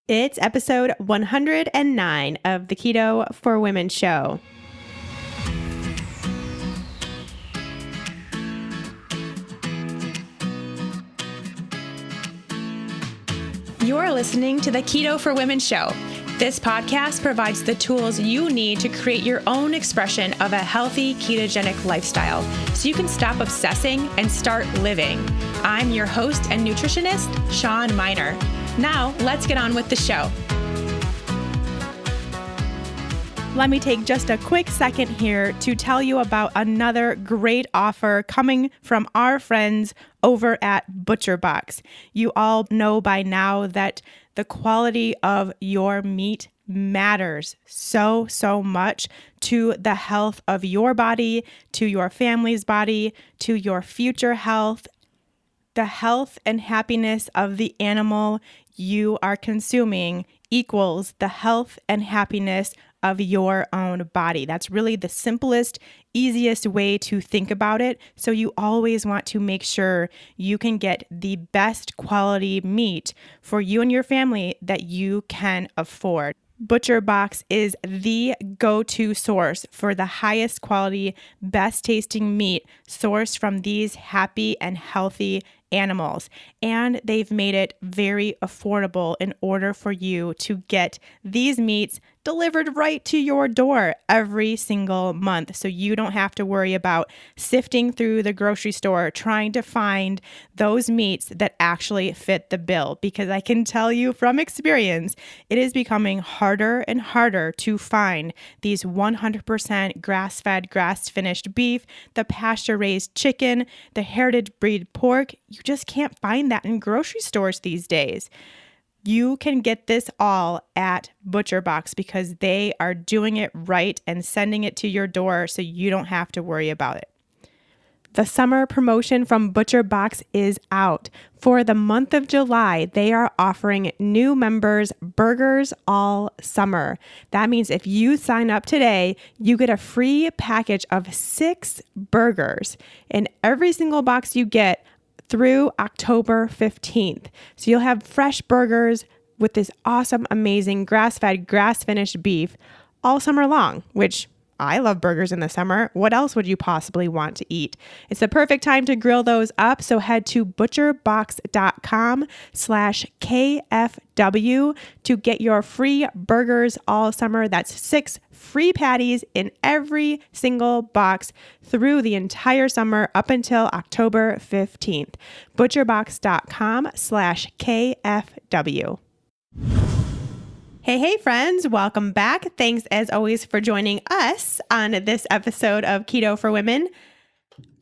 It's episode 109 of the Keto for Women show. You're listening to the Keto for Women show. This podcast provides the tools you need to create your own expression of a healthy ketogenic lifestyle so you can stop obsessing and start living. I'm your host and nutritionist, Shawn Miner. Now, let's get on with the show. Let me take just a quick second here to tell you about another great offer coming from our friends over at ButcherBox. You all know by now that the quality of your meat matters so much to the health of your body, to your family's body, to your future health. The health and happiness of the animal you are consuming equals the health and happiness of your own body. That's really the simplest, easiest way to think about it. So you always want to make sure you can get the best quality meat for you and your family that you can afford. ButcherBox is the go-to source for the highest quality, best tasting meat sourced from these happy and healthy animals. And they've made it very affordable in order for you to get these meats delivered right to your door every single month. So you don't have to worry about sifting through the grocery store trying to find those meats that actually fit the bill. Because I can tell you from experience, it is becoming harder and harder to find these 100% grass-fed, grass-finished beef, the pasture-raised chicken, the heritage breed pork. You just can't find that in grocery stores these days. You can get this all at ButcherBox because they are doing it right and sending it to your door so you don't have to worry about it. The summer promotion from ButcherBox is out. For the month of July, they are offering new members burgers all summer. That means if you sign up today, you get a free package of 6 burgers. In every single box you get through October 15th. So you'll have fresh burgers with this awesome, amazing grass-fed, grass-finished beef all summer long, which I love burgers in the summer. What else would you possibly want to eat? It's the perfect time to grill those up. So head to butcherbox.com/KFW to get your free burgers all summer. That's 6 free patties in every single box through the entire summer up until October 15th. butcherbox.com/KFW. Hey, friends, welcome back. Thanks as always for joining us on this episode of Keto for Women.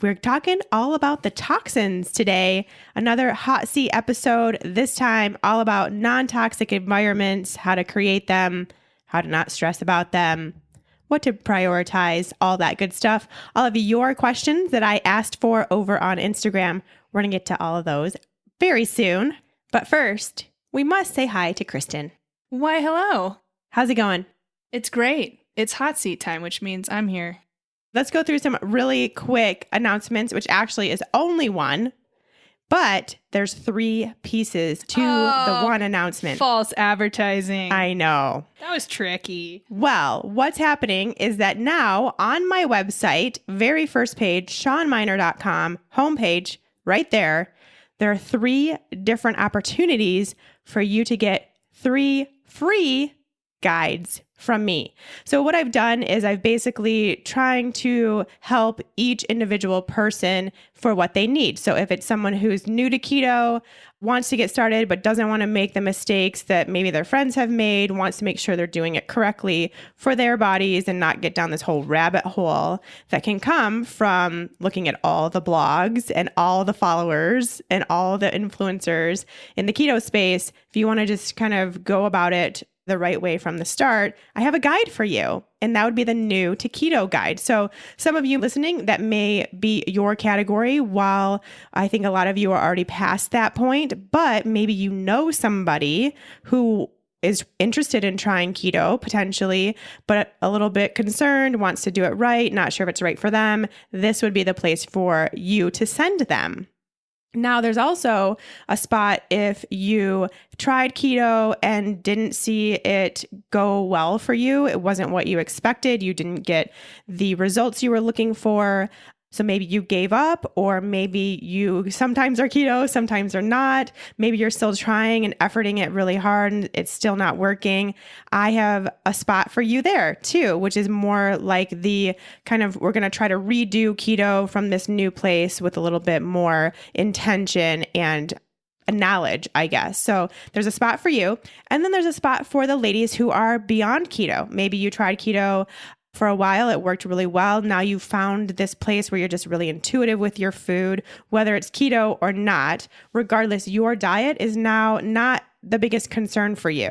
We're talking all about the toxins today. Another hot seat episode, this time all about non-toxic environments, how to create them, how to not stress about them, what to prioritize, all that good stuff. All of your questions that I asked for over on Instagram. We're going to get to all of those very soon. But first, we must say hi to Kristen. Why, hello. How's it going? It's great. It's hot seat time, which means I'm here. Let's go through some really quick announcements, which actually is only one, but there's 3 pieces to the one announcement. False advertising. I know. That was tricky. Well, what's happening is that now on my website, very first page, ShawnMiner.com, homepage, right there are 3 different opportunities for you to get 3 free guides from me. So what I've done is I've basically trying to help each individual person for what they need. So if it's someone who's new to keto, wants to get started, but doesn't want to make the mistakes that maybe their friends have made, wants to make sure they're doing it correctly for their bodies and not get down this whole rabbit hole that can come from looking at all the blogs and all the followers and all the influencers in the keto space. If you want to just kind of go about it the right way from the start, I have a guide for you, and that would be the new to keto guide. So some of you listening, that may be your category, while I think a lot of you are already past that point, but maybe you know somebody who is interested in trying keto potentially, but a little bit concerned, wants to do it right, not sure if it's right for them. This would be the place for you to send them. Now, there's also a spot if you tried keto and didn't see it go well for you. It wasn't what you expected. You didn't get the results you were looking for. So maybe you gave up, or maybe you sometimes are keto, sometimes are not. Maybe you're still trying and efforting it really hard and it's still not working. I have a spot for you there too, which is more like the kind of, we're going to try to redo keto from this new place with a little bit more intention and knowledge, I guess. So there's a spot for you. And then there's a spot for the ladies who are beyond keto. Maybe you tried keto for a while, it worked really well. Now you've found this place where you're just really intuitive with your food, whether it's keto or not. Regardless, your diet is now not the biggest concern for you.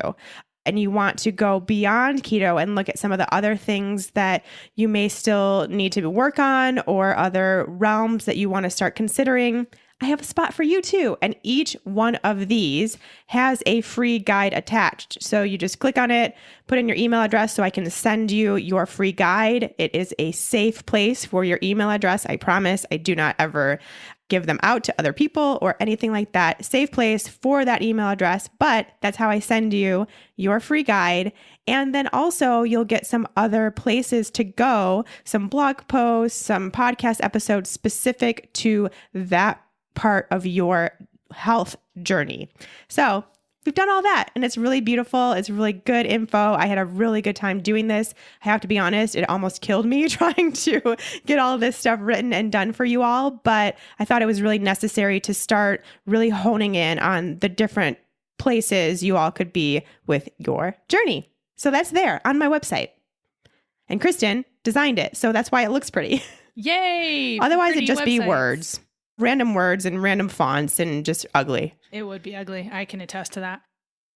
And you want to go beyond keto and look at some of the other things that you may still need to work on, or other realms that you want to start considering. I have a spot for you too. And each one of these has a free guide attached. So you just click on it, put in your email address so I can send you your free guide. It is a safe place for your email address. I promise I do not ever give them out to other people or anything like that. Safe place for that email address, but that's how I send you your free guide. And then also you'll get some other places to go, some blog posts, some podcast episodes specific to that part of your health journey. So we've done all that and it's really beautiful. It's really good info. I had a really good time doing this. I have to be honest, it almost killed me trying to get all of this stuff written and done for you all, but I thought it was really necessary to start really honing in on the different places you all could be with your journey. So that's there on my website. And Kristen designed it, so that's why it looks pretty. Yay! Otherwise it'd just websites. be words. Random words and random fonts and just ugly. It would be ugly. I can attest to that.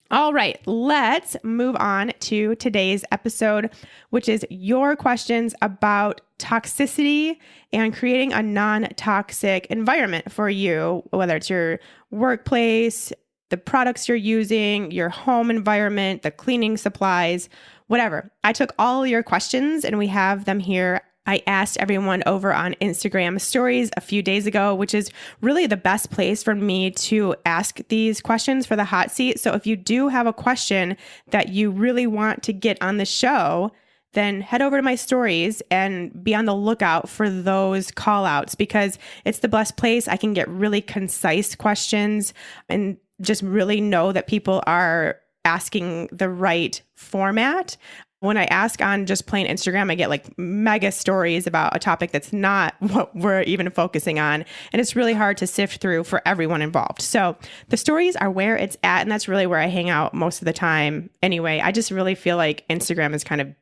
All right, let's move on to today's episode, which is your questions about toxicity and creating a non-toxic environment for you, whether it's your workplace, the products you're using, your home environment, the cleaning supplies, whatever. I took all your questions and we have them here. I asked everyone over on Instagram stories a few days ago, which is really the best place for me to ask these questions for the hot seat. So if you do have a question that you really want to get on the show, then head over to my stories and be on the lookout for those call outs, because it's the best place. I can get really concise questions and just really know that people are asking the right format. When I ask on just plain Instagram, I get like mega stories about a topic that's not what we're even focusing on. And it's really hard to sift through for everyone involved. So the stories are where it's at. And that's really where I hang out most of the time. Anyway, I just really feel like Instagram is kind of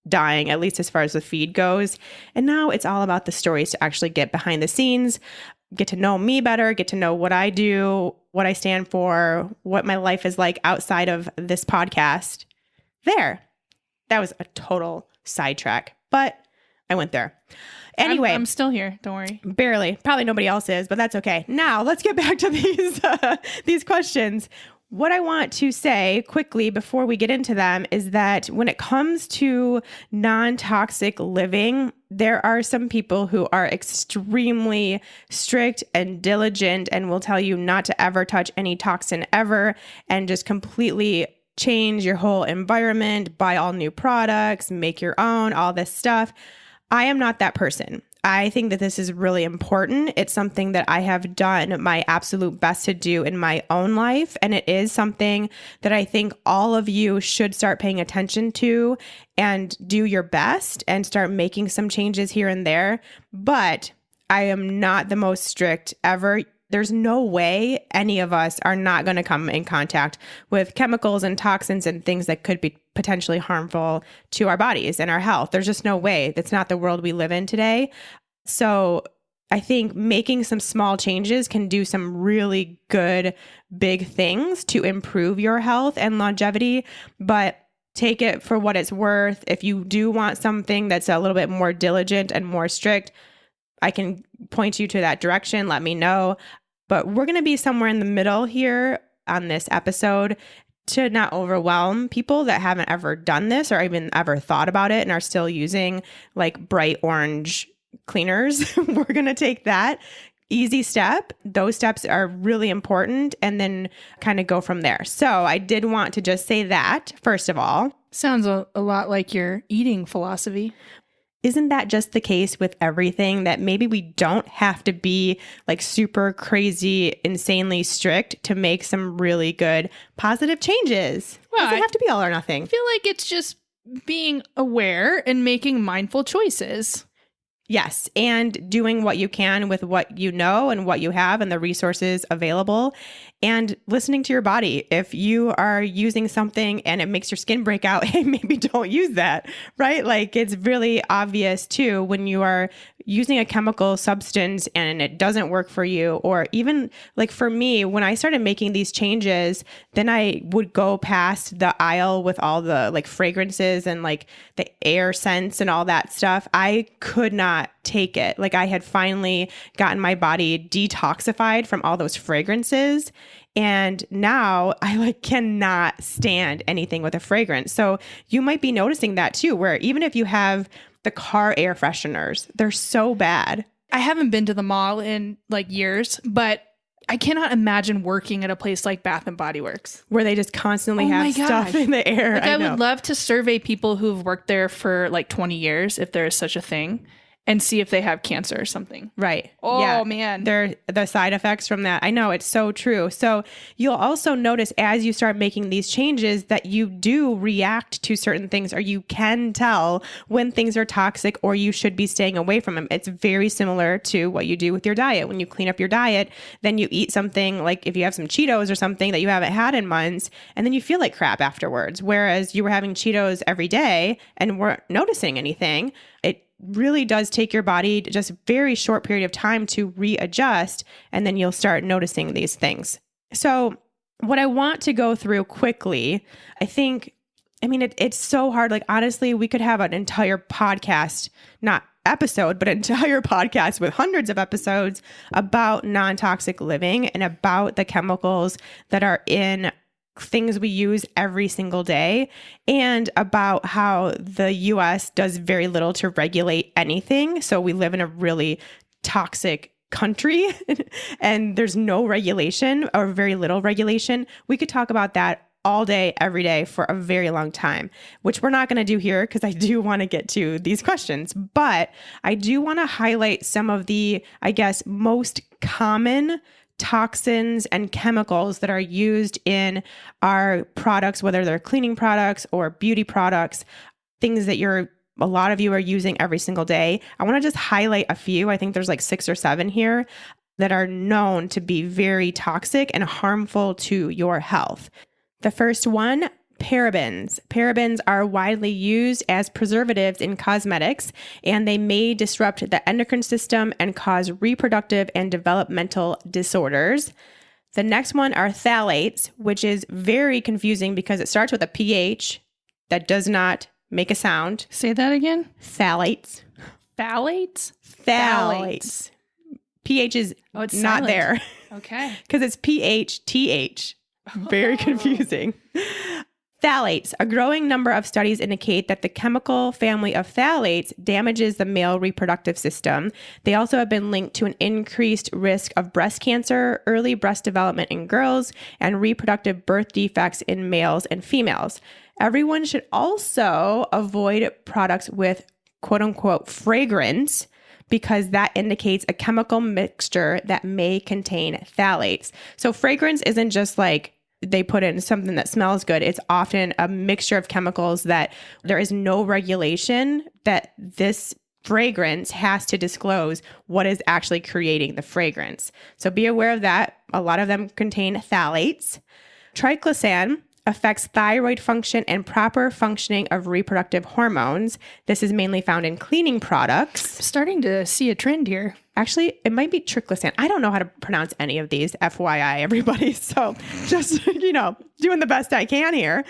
dying, at least as far as the feed goes. And now it's all about the stories to actually get behind the scenes, get to know me better, get to know what I do, what I stand for, what my life is like outside of this podcast. There. That was a total sidetrack, but I went there. Anyway, I'm still here. Don't worry. Barely. Probably nobody else is, but that's okay. Now let's get back to these questions. What I want to say quickly before we get into them is that when it comes to non-toxic living, there are some people who are extremely strict and diligent and will tell you not to ever touch any toxin ever and just completely change your whole environment, buy all new products, make your own, all this stuff. I am not that person. I think that this is really important. It's something that I have done my absolute best to do in my own life. And it is something that I think all of you should start paying attention to and do your best and start making some changes here and there. But I am not the most strict ever. There's no way any of us are not going to come in contact with chemicals and toxins and things that could be potentially harmful to our bodies and our health. There's just no way. That's not the world we live in today. So I think making some small changes can do some really good, big things to improve your health and longevity, but take it for what it's worth. If you do want something that's a little bit more diligent and more strict, I can point you to that direction. Let me know. But we're going to be somewhere in the middle here on this episode to not overwhelm people that haven't ever done this or even ever thought about it and are still using like bright orange cleaners. We're going to take that easy step. Those steps are really important, and then kind of go from there. So I did want to just say that, first of all. Sounds a lot like your eating philosophy. Isn't that just the case with everything, that maybe we don't have to be like super crazy, insanely strict to make some really good positive changes? Well, it doesn't have to be all or nothing. I feel like it's just being aware and making mindful choices. Yes, and doing what you can with what you know and what you have and the resources available, and listening to your body. If you are using something and it makes your skin break out, hey, maybe don't use that, right? Like, it's really obvious too when you are using a chemical substance and it doesn't work for you. Or even like for me, when I started making these changes, then I would go past the aisle with all the like fragrances and like the air scents and all that stuff. I could not take it. Like, I had finally gotten my body detoxified from all those fragrances. And now I like cannot stand anything with a fragrance. So you might be noticing that too, where even if you have the car air fresheners, they're so bad. I haven't been to the mall in like years, but I cannot imagine working at a place like Bath and Body Works, where they just constantly have stuff in the air. Like, I would love to survey people who've worked there for like 20 years, if there is such a thing, and see if they have cancer or something. Right. Oh, yeah. man. They're the side effects from that. I know, it's so true. So you'll also notice as you start making these changes that you do react to certain things, or you can tell when things are toxic or you should be staying away from them. It's very similar to what you do with your diet. When you clean up your diet, then you eat something like if you have some Cheetos or something that you haven't had in months, and then you feel like crap afterwards. Whereas you were having Cheetos every day and weren't noticing anything. It really does take your body just a very short period of time to readjust, and then you'll start noticing these things. So what I want to go through quickly, it's so hard. Like, honestly, we could have an entire podcast, not episode, but an entire podcast with hundreds of episodes about non-toxic living and about the chemicals that are in things we use every single day, and about how the US does very little to regulate anything. So we live in a really toxic country and there's no regulation, or very little regulation. We could talk about that all day, every day for a very long time, which we're not going to do here because I do want to get to these questions. But I do want to highlight some of the, I guess, most common toxins and chemicals that are used in our products, whether they're cleaning products or beauty products, things that a lot of you are using every single day. I want to just highlight a few. I think there's like 6 or 7 here that are known to be very toxic and harmful to your health. The first one, parabens. Parabens are widely used as preservatives in cosmetics, and they may disrupt the endocrine system and cause reproductive and developmental disorders. The next one are phthalates, which is very confusing because it starts with a PH that does not make a sound. Say that again. Phthalates. Phthalates? Phthalates. PH is not silent. there. Okay. Because it's PHTH. Very confusing. Phthalates. A growing number of studies indicate that the chemical family of phthalates damages the male reproductive system. They also have been linked to an increased risk of breast cancer, early breast development in girls, and reproductive birth defects in males and females. Everyone should also avoid products with quote unquote fragrance, because that indicates a chemical mixture that may contain phthalates. So fragrance isn't just like they put in something that smells good. It's often a mixture of chemicals that there is no regulation that this fragrance has to disclose what is actually creating the fragrance. So be aware of that. A lot of them contain phthalates. Triclosan affects thyroid function and proper functioning of reproductive hormones. This is mainly found in cleaning products. Starting to see a trend here. Actually, it might be triclosan. I don't know how to pronounce any of these, FYI, everybody. So just, doing the best I can here.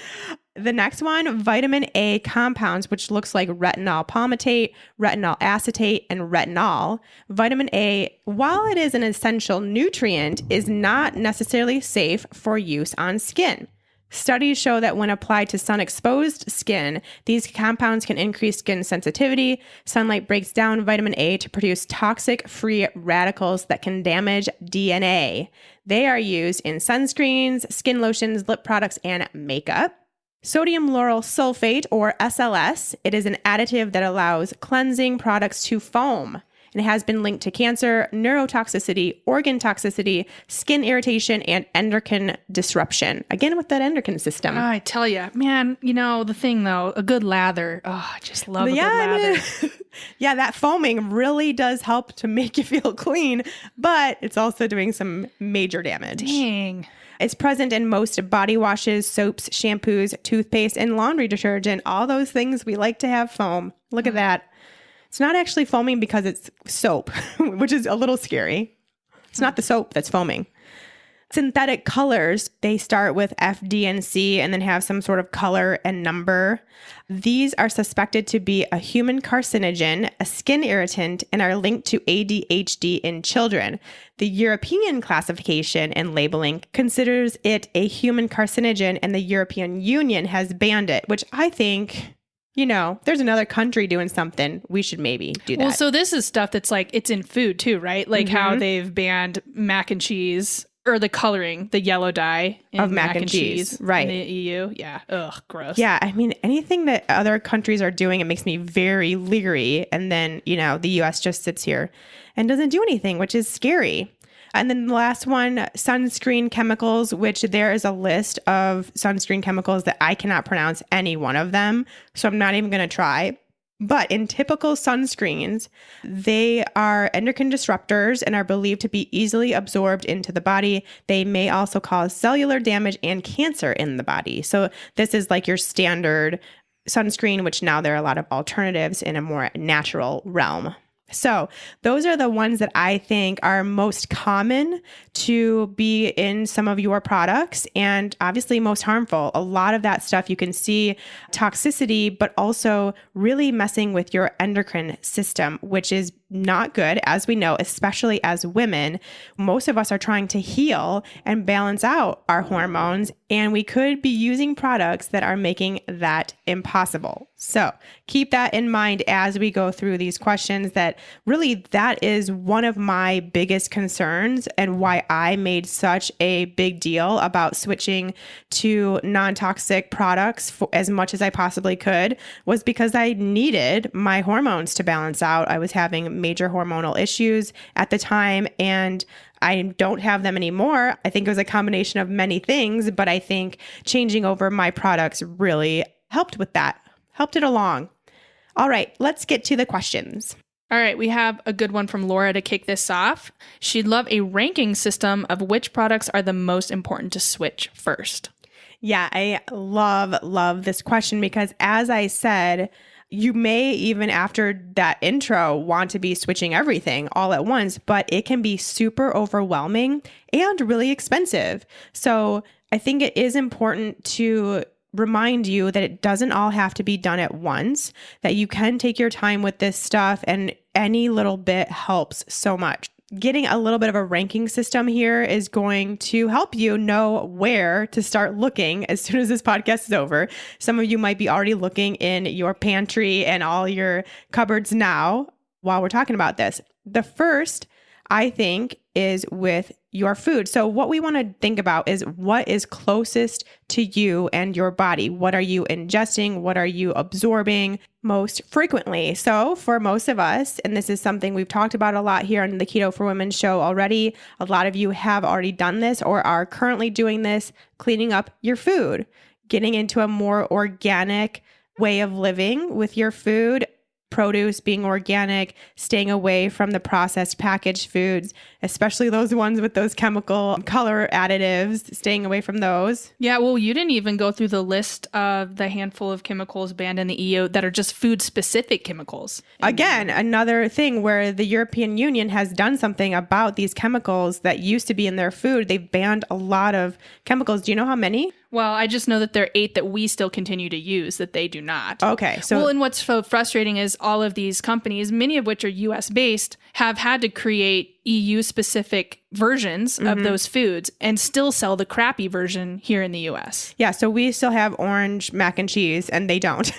The next one, vitamin A compounds, which looks like retinol palmitate, retinol acetate, and retinol. Vitamin A, while it is an essential nutrient, is not necessarily safe for use on skin. Studies show that when applied to sun-exposed skin, these compounds can increase skin sensitivity. Sunlight breaks down vitamin A to produce toxic free radicals that can damage DNA. They are used in sunscreens, skin lotions, lip products, and makeup. Sodium lauryl sulfate, or SLS, it is an additive that allows cleansing products to foam. And it has been linked to cancer, neurotoxicity, organ toxicity, skin irritation, and endocrine disruption. Again, with that endocrine system. I tell you, man, the thing though, a good lather. Oh, I just love a good lather. Yeah, that foaming really does help to make you feel clean, but it's also doing some major damage. Dang. It's present in most body washes, soaps, shampoos, toothpaste, and laundry detergent. All those things we like to have foam. Look at that. It's not actually foaming because it's soap, which is a little scary. It's not the soap that's foaming. Synthetic colors, they start with F, D, and C and then have some sort of color and number. These are suspected to be a human carcinogen, a skin irritant, and are linked to ADHD in children. The European classification and labeling considers it a human carcinogen, and the European Union has banned it, which I think, there's another country doing something. We should maybe do that. Well, so this is stuff that's like, it's in food too, right? Like how they've banned mac and cheese, or the coloring, the yellow dye of mac and cheese, right? In the EU. Yeah. Ugh, gross. Yeah. I mean, anything that other countries are doing, it makes me very leery. And then, the US just sits here and doesn't do anything, which is scary. And then the last one, sunscreen chemicals, which there is a list of sunscreen chemicals that I cannot pronounce any one of them. So I'm not even going to try. But in typical sunscreens, they are endocrine disruptors and are believed to be easily absorbed into the body. They may also cause cellular damage and cancer in the body. So this is like your standard sunscreen, which now there are a lot of alternatives in a more natural realm. So those are the ones that I think are most common to be in some of your products and obviously most harmful. A lot of that stuff you can see toxicity, but also really messing with your endocrine system, which is not good, as we know, especially as women. Most of us are trying to heal and balance out our hormones, and we could be using products that are making that impossible. So keep that in mind as we go through these questions, that really that is one of my biggest concerns and why I made such a big deal about switching to non-toxic products for as much as I possibly could, was because I needed my hormones to balance out. I was having major hormonal issues at the time, and I don't have them anymore. I think it was a combination of many things, but I think changing over my products really helped with that, helped it along. All right, let's get to the questions. All right, we have a good one from Laura to kick this off. She'd love a ranking system of which products are the most important to switch first. Yeah, I love this question because, as I said, you may, even after that intro, want to be switching everything all at once, but it can be super overwhelming and really expensive. So I think it is important to remind you that it doesn't all have to be done at once, that you can take your time with this stuff, and any little bit helps so much. Getting a little bit of a ranking system here is going to help you know where to start looking as soon as this podcast is over. Some of you might be already looking in your pantry and all your cupboards now while we're talking about this. The first, I think, is with your food. So what we want to think about is what is closest to you and your body. What are you ingesting? What are you absorbing most frequently? So for most of us, and this is something we've talked about a lot here on the Keto for Women show already, a lot of you have already done this or are currently doing this, cleaning up your food, getting into a more organic way of living with your food, produce being organic, staying away from the processed packaged foods, especially those ones with those chemical color additives, staying away from those. Yeah, well, you didn't even go through the list of the handful of chemicals banned in the EU that are just food-specific chemicals. Again, another thing where the European Union has done something about these chemicals that used to be in their food. They've banned a lot of chemicals. Do you know how many? Well, I just know that there are 8 that we still continue to use that they do not. Okay. So, well, and what's so frustrating is all of these companies, many of which are US based, have had to create EU specific versions of those foods and still sell the crappy version here in the US. yeah, so we still have orange mac and cheese and they don't.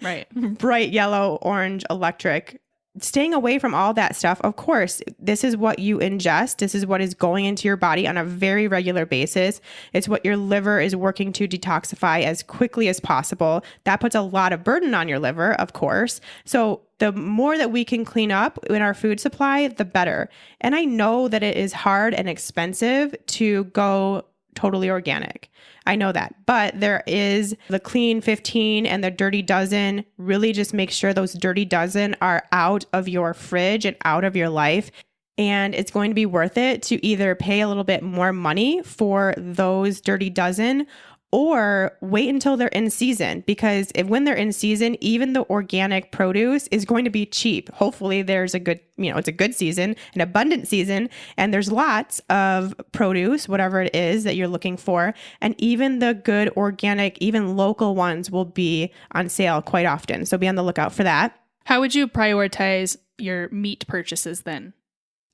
Right. Bright yellow, orange, electric. Staying away from all that stuff. Of course, this is what you ingest. This is what is going into your body on a very regular basis. It's what your liver is working to detoxify as quickly as possible. That puts a lot of burden on your liver, of course. So the more that we can clean up in our food supply, the better. And I know that it is hard and expensive to go totally organic. I know that, but there is the clean 15 and the dirty dozen. Really just make sure those dirty dozen are out of your fridge and out of your life. And it's going to be worth it to either pay a little bit more money for those dirty dozen or wait until they're in season, because when they're in season, even the organic produce is going to be cheap. Hopefully there's a good, it's a good season, an abundant season, and there's lots of produce, whatever it is that you're looking for. And even the good organic, even local ones will be on sale quite often. So be on the lookout for that. How would you prioritize your meat purchases then?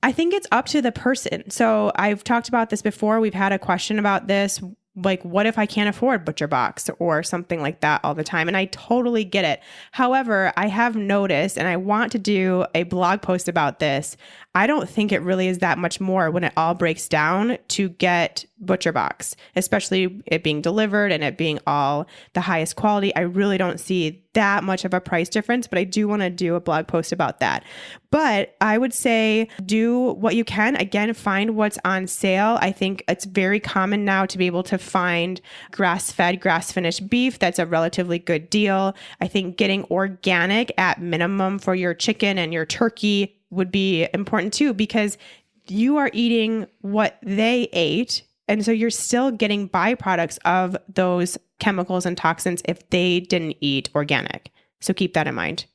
I think it's up to the person. So I've talked about this before. We've had a question about this. Like, what if I can't afford Butcher Box or something like that all the time? And I totally get it. However, I have noticed, and I want to do a blog post about this, I don't think it really is that much more when it all breaks down to get Butcher Box, especially it being delivered and it being all the highest quality. I really don't see that much of a price difference, but I do want to do a blog post about that. But I would say do what you can. Again, find what's on sale. I think it's very common now to be able to find grass-fed, grass-finished beef. That's a relatively good deal. I think getting organic at minimum for your chicken and your turkey would be important too, because you are eating what they ate. And so you're still getting byproducts of those chemicals and toxins if they didn't eat organic. So keep that in mind.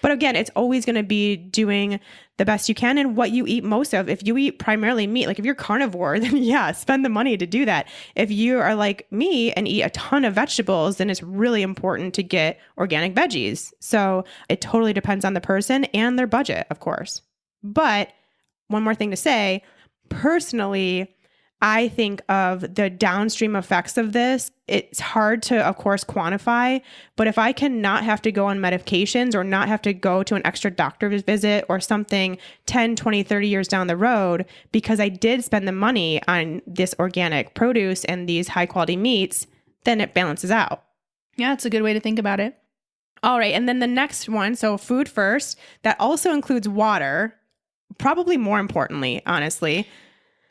But again, it's always going to be doing the best you can and what you eat most of. If you eat primarily meat, like if you're carnivore, then yeah, spend the money to do that. If you are like me and eat a ton of vegetables, then it's really important to get organic veggies. So it totally depends on the person and their budget, of course. But one more thing to say, personally, I think of the downstream effects of this. It's hard to, of course, quantify, but if I cannot have to go on medications or not have to go to an extra doctor's visit or something 10, 20, 30 years down the road, because I did spend the money on this organic produce and these high quality meats, then it balances out. Yeah, it's a good way to think about it. All right. And then the next one, so food first, that also includes water, probably more importantly, honestly.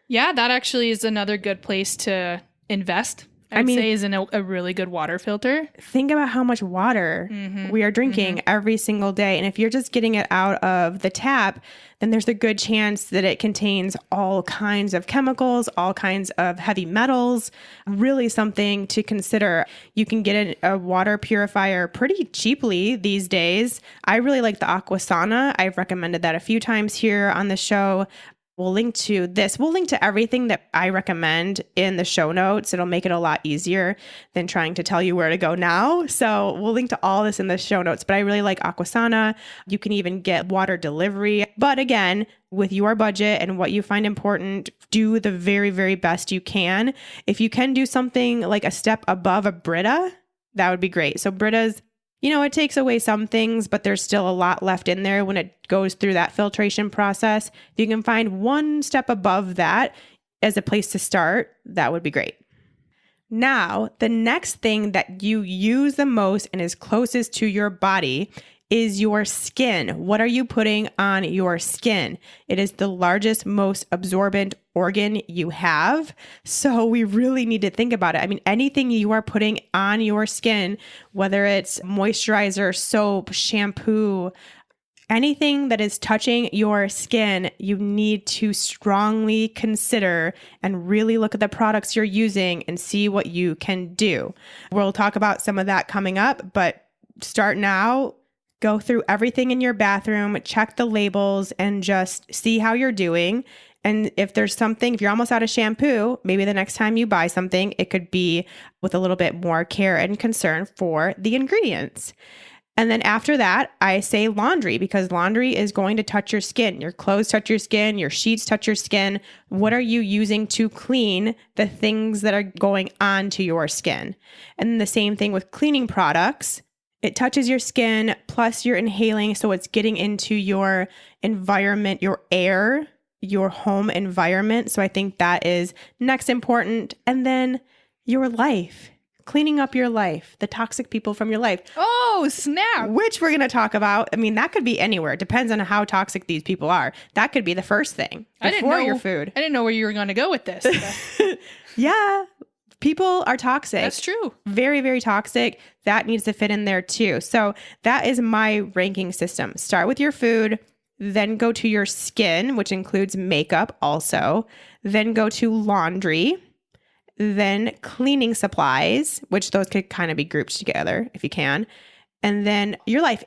Yeah, that actually is another good place to invest. I mean, say is in a really good water filter. Think about how much water we are drinking every single day. And if you're just getting it out of the tap, then there's a good chance that it contains all kinds of chemicals, all kinds of heavy metals, really something to consider. You can get a water purifier pretty cheaply these days. I really like the Aquasana. I've recommended that a few times here on the show. We'll link to this. We'll link to everything that I recommend in the show notes. It'll make it a lot easier than trying to tell you where to go now. So we'll link to all this in the show notes. But I really like Aquasana. You can even get water delivery. But again, with your budget and what you find important, do the very, very best you can. If you can do something like a step above a Brita, that would be great. So Brita's, it takes away some things, but there's still a lot left in there when it goes through that filtration process. If you can find one step above that as a place to start, that would be great. Now, the next thing that you use the most and is closest to your body is your skin. What are you putting on your skin? It is the largest, most absorbent organ you have. So we really need to think about it. I mean, anything you are putting on your skin, whether it's moisturizer, soap, shampoo, anything that is touching your skin, you need to strongly consider and really look at the products you're using and see what you can do. We'll talk about some of that coming up, but start now. Go through everything in your bathroom, check the labels, and just see how you're doing. And if there's something, if you're almost out of shampoo, maybe the next time you buy something, it could be with a little bit more care and concern for the ingredients. And then after that, I say laundry, because laundry is going to touch your skin. Your clothes touch your skin, your sheets touch your skin. What are you using to clean the things that are going onto your skin? And the same thing with cleaning products. It touches your skin, plus you're inhaling, so it's getting into your environment, your air, your home environment. So I think that is next important. And then your life. Cleaning up your life, the toxic people from your life. Oh, snap. Which we're going to talk about. I mean, that could be anywhere. It depends on how toxic these people are. That could be the first thing before your food. I didn't know where you were going to go with this. Yeah. People are toxic. That's true. Very, very toxic. That needs to fit in there too. So that is my ranking system. Start with your food, then go to your skin, which includes makeup also, then go to laundry, then cleaning supplies, which those could kind of be grouped together if you can, and then your life.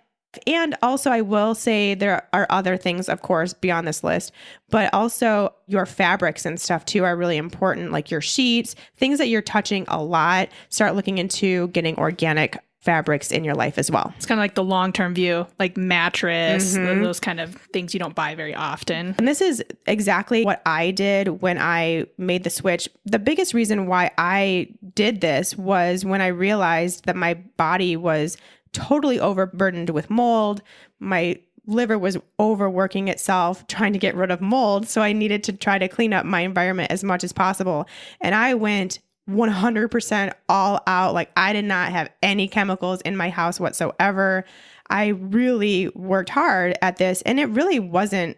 And also, I will say there are other things, of course, beyond this list, but also your fabrics and stuff too are really important, like your sheets, things that you're touching a lot. Start looking into getting organic fabrics in your life as well. It's kind of like the long-term view, like mattress, those kind of things you don't buy very often. And this is exactly what I did when I made the switch. The biggest reason why I did this was when I realized that my body was totally overburdened with mold. My liver was overworking itself trying to get rid of mold. So I needed to try to clean up my environment as much as possible. And I went 100% all out. Like, I did not have any chemicals in my house whatsoever. I really worked hard at this, and it really wasn't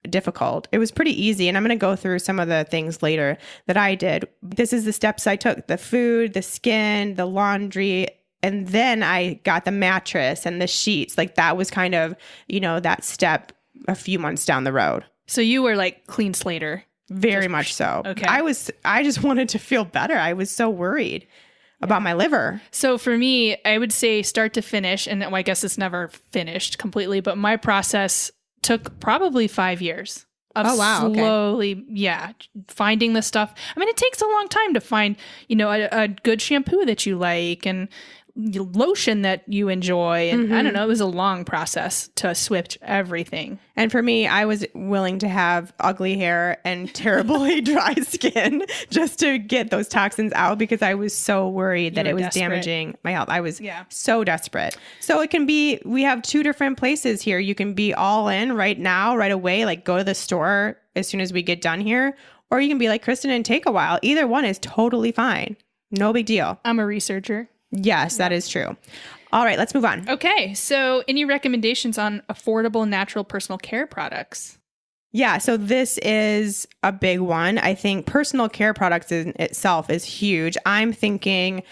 difficult. It was pretty easy. And I'm going to go through some of the things later that I did. This is the steps I took: the food, the skin, the laundry. And then I got the mattress and the sheets. Like, that was kind of, that step a few months down the road. So you were like clean slater. Very much so. Okay. I just wanted to feel better. I was so worried about my liver. So for me, I would say start to finish, and I guess it's never finished completely, but my process took probably 5 years of slowly, finding the stuff. I mean, it takes a long time to find, a good shampoo that you like and lotion that you enjoy. And I don't know, it was a long process to switch everything. And for me, I was willing to have ugly hair and terribly dry skin just to get those toxins out, because I was so worried that it was damaging my health. I was so desperate. So it can be, we have two different places here. You can be all in right now, right away, like go to the store as soon as we get done here, or you can be like Kristen and take a while. Either one is totally fine. No big deal. I'm a researcher. Yes, that is true. All right, let's move on. Okay, so any recommendations on affordable natural personal care products? Yeah, so this is a big one. I think personal care products in itself is huge. I'm thinking,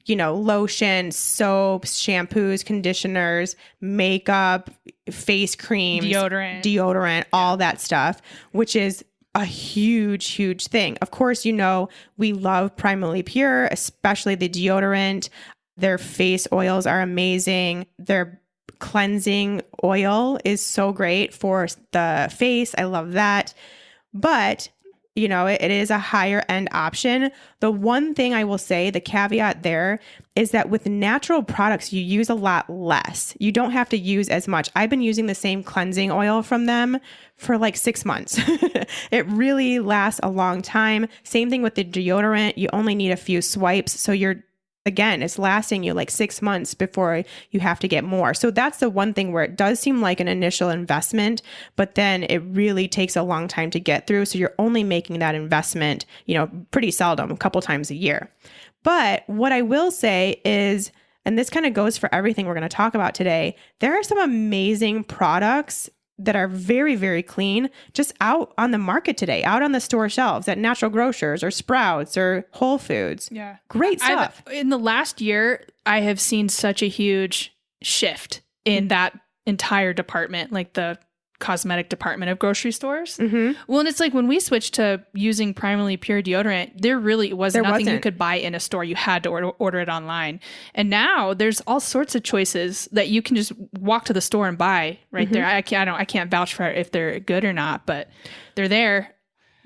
lotion, soaps, shampoos, conditioners, makeup, face creams, deodorant, all that stuff, which is a huge, huge thing. Of course, we love Primarily Pure, especially the deodorant. Their face oils are amazing. Their cleansing oil is so great for the face. I love that. But, it is a higher end option. The one thing I will say, the caveat there, is that with natural products, you use a lot less. You don't have to use as much. I've been using the same cleansing oil from them for like 6 months. It really lasts a long time. Same thing with the deodorant. You only need a few swipes. So it's lasting you like 6 months before you have to get more. So that's the one thing where it does seem like an initial investment, but then it really takes a long time to get through. So you're only making that investment, pretty seldom, a couple times a year. But what I will say is, and this kind of goes for everything we're going to talk about today, there are some amazing products that are very, very clean just out on the market today, out on the store shelves at Natural Grocers or Sprouts or Whole Foods. Yeah. Great stuff. In the last year, I have seen such a huge shift in that entire department, like the cosmetic department of grocery stores. Well, and it's like when we switched to using Primarily Pure deodorant, there really was nothing you could buy in a store. You had to order it online. And now there's all sorts of choices that you can just walk to the store and buy right there. I can't vouch for if they're good or not, but they're there.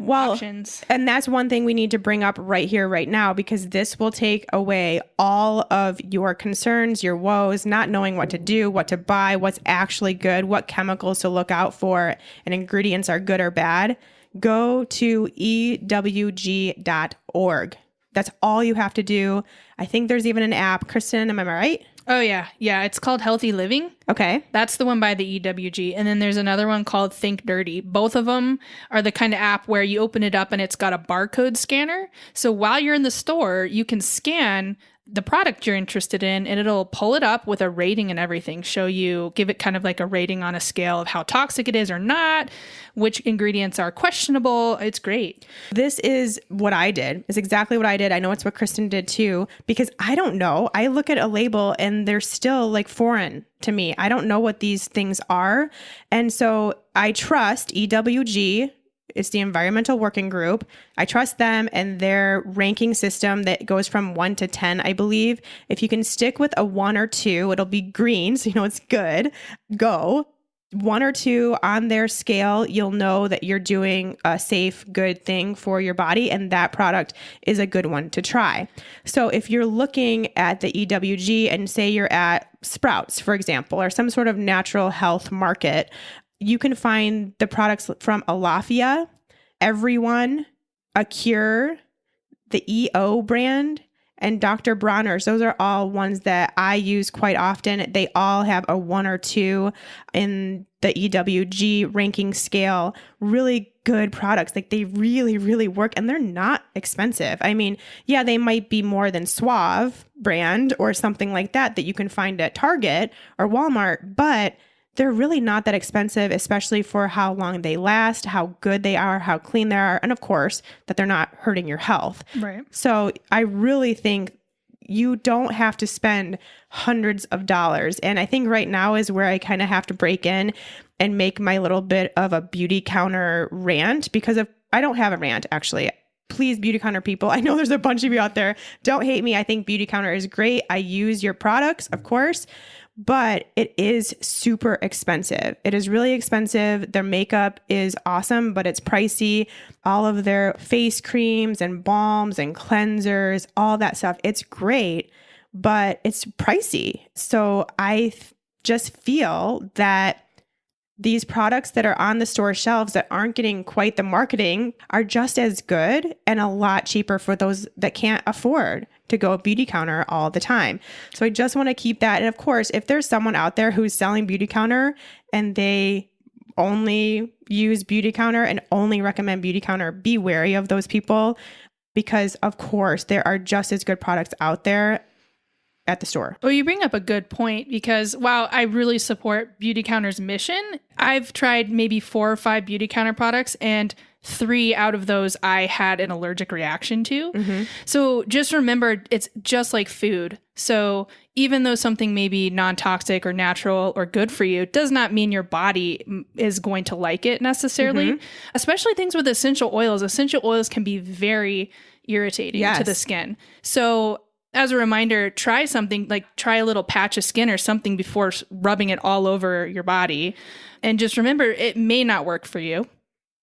options. And that's one thing we need to bring up right here, right now, because this will take away all of your concerns, your woes, not knowing what to do, what to buy, what's actually good, what chemicals to look out for, and ingredients are good or bad. Go to ewg.org. That's all you have to do. I think there's even an app. Kristen, am I right? Oh, yeah. Yeah. It's called Healthy Living. Okay. That's the one by the EWG. And then there's another one called Think Dirty. Both of them are the kind of app where you open it up and it's got a barcode scanner. So while you're in the store, you can scan the product you're interested in and it'll pull it up with a rating and everything, give it kind of like a rating on a scale of how toxic it is or not, which ingredients are questionable. It's great. This is what I did. It's exactly what I did. I know it's what Kristen did too, because I don't know. I look at a label and they're still like foreign to me. I don't know what these things are. And so I trust EWG. It's the Environmental Working Group. I trust them and their ranking system that goes from 1 to 10, I believe. If you can stick with a 1 or 2, it'll be green, so you know it's good. Go. 1 or 2 on their scale, you'll know that you're doing a safe, good thing for your body, and that product is a good one to try. So if you're looking at the EWG and say you're at Sprouts, for example, or some sort of natural health market, you can find the products from Alafia, Everyone, Acure, the EO brand, and Dr. Bronner's. Those are all ones that I use quite often. They all have a 1 or 2 in the EWG ranking scale. Really good products. Like they really, really work and they're not expensive. I mean, yeah, they might be more than Suave brand or something like that you can find at Target or Walmart, but they're really not that expensive, especially for how long they last, how good they are, how clean they are, and of course, that they're not hurting your health. Right. So I really think you don't have to spend hundreds of dollars. And I think right now is where I kind of have to break in and make my little bit of a beauty counter rant I don't have a rant, actually. Please, Beauty Counter people. I know there's a bunch of you out there. Don't hate me. I think Beauty Counter is great. I use your products, of course. But it is super expensive. It is really expensive. Their makeup is awesome, but it's pricey. All of their face creams and balms and cleansers, all that stuff, it's great, but it's pricey. So I just feel that these products that are on the store shelves that aren't getting quite the marketing are just as good and a lot cheaper for those that can't afford to go Beauty Counter all the time. So I just want to keep that. And of course, if there's someone out there who's selling Beauty Counter and they only use Beauty Counter and only recommend Beauty Counter, be wary of those people because of course there are just as good products out there at the store. Well, you bring up a good point because while I really support Beauty Counter's mission, I've tried maybe 4 or 5 Beauty Counter products and 3 out of those I had an allergic reaction to. Mm-hmm. So just remember, it's just like food. So even though something may be non-toxic or natural or good for you, does not mean your body is going to like it necessarily, mm-hmm. especially things with essential oils. Essential oils can be very irritating to the skin. So as a reminder, try something like try a little patch of skin or something before rubbing it all over your body. And just remember, it may not work for you,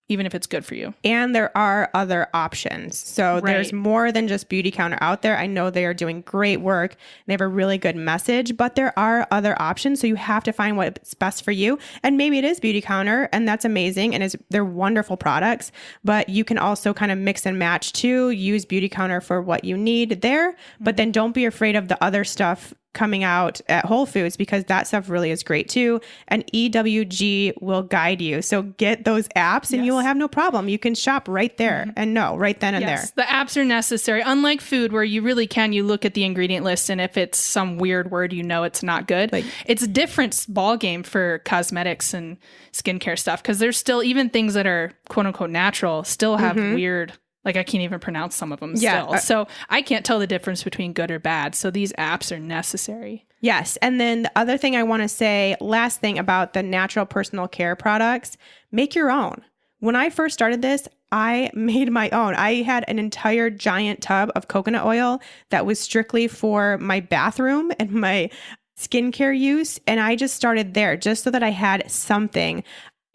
even if it's good for you. And there are other options. So there's more than just Beauty Counter out there. I know they are doing great work. They have a really good message, but there are other options. So you have to find what's best for you. And maybe it is Beauty Counter and that's amazing. And they're wonderful products, but you can also kind of mix and match too. Use Beauty Counter for what you need there, but then don't be afraid of the other stuff coming out at Whole Foods because that stuff really is great too. And EWG will guide you. So get those apps and you will have no problem. You can shop right there and know right then and there. The apps are necessary. Unlike food where you really can, you look at the ingredient list and if it's some weird word, you know it's not good. It's a different ball game for cosmetics and skincare stuff because there's still even things that are quote unquote natural still have weird. Like I can't even pronounce some of them still. So I can't tell the difference between good or bad. So these apps are necessary. Yes. And then the other thing I want to say, last thing about the natural personal care products, make your own. When I first started this, I made my own. I had an entire giant tub of coconut oil that was strictly for my bathroom and my skincare use. And I just started there just so that I had something.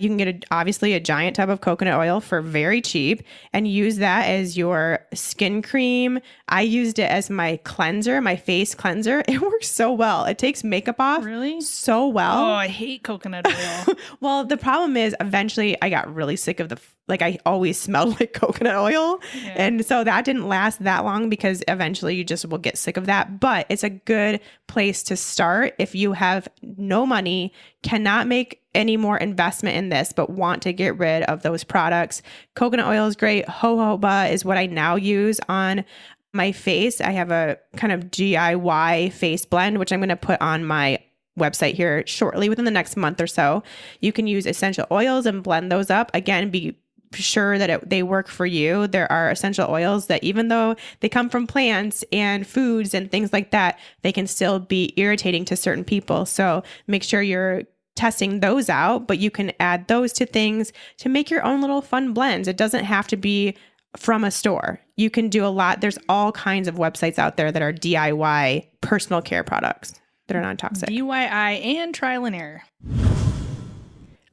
You can get obviously a giant tub of coconut oil for very cheap and use that as your skin cream. I used it as my cleanser, my face cleanser. It works so well. It takes makeup off Really? so well. Oh, I hate coconut oil. Well, the problem is eventually I got really sick of I always smelled like coconut oil. Yeah. And so that didn't last that long because eventually you just will get sick of that. But it's a good place to start if you have no money, cannot make any more investment in this, but want to get rid of those products. Coconut oil is great. Jojoba is what I now use on my face. I have a kind of DIY face blend, which I'm going to put on my website here shortly within the next month or so. You can use essential oils and blend those up. Again, be sure that they work for you. There are essential oils that even though they come from plants and foods and things like that, they can still be irritating to certain people. So make sure you're testing those out, but you can add those to things to make your own little fun blends. It doesn't have to be from a store. You can do a lot. There's all kinds of websites out there that are DIY personal care products that are non-toxic. DIY and trial and error.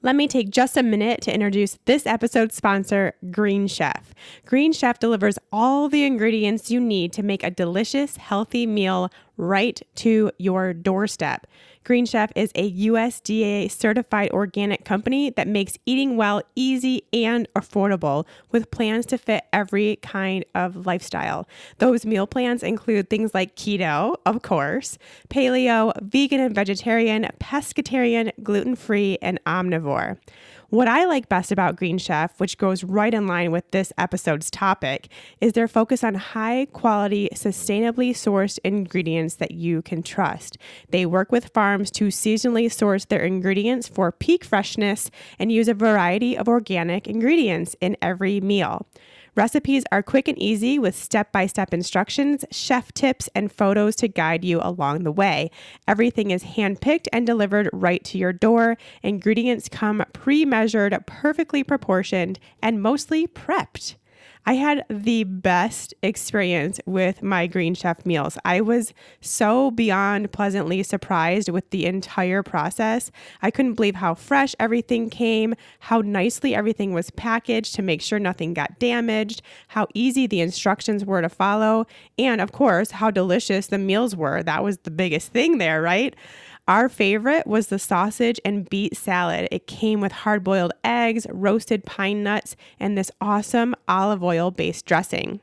Let me take just a minute to introduce this episode's sponsor, Green Chef. Green Chef delivers all the ingredients you need to make a delicious, healthy meal right to your doorstep. Green Chef is a USDA certified organic company that makes eating well easy and affordable with plans to fit every kind of lifestyle. Those meal plans include things like keto, of course, paleo, vegan and vegetarian, pescatarian, gluten-free, and omnivore. What I like best about Green Chef, which goes right in line with this episode's topic, is their focus on high quality, sustainably sourced ingredients that you can trust. They work with farms to seasonally source their ingredients for peak freshness and use a variety of organic ingredients in every meal. Recipes are quick and easy with step-by-step instructions, chef tips, and photos to guide you along the way. Everything is hand-picked and delivered right to your door. Ingredients come pre-measured, perfectly proportioned, and mostly prepped. I had the best experience with my Green Chef meals. I was so beyond pleasantly surprised with the entire process. I couldn't believe how fresh everything came, how nicely everything was packaged to make sure nothing got damaged, how easy the instructions were to follow, and of course, how delicious the meals were. That was the biggest thing there, right? Our favorite was the sausage and beet salad. It came with hard-boiled eggs, roasted pine nuts, and this awesome olive oil-based dressing.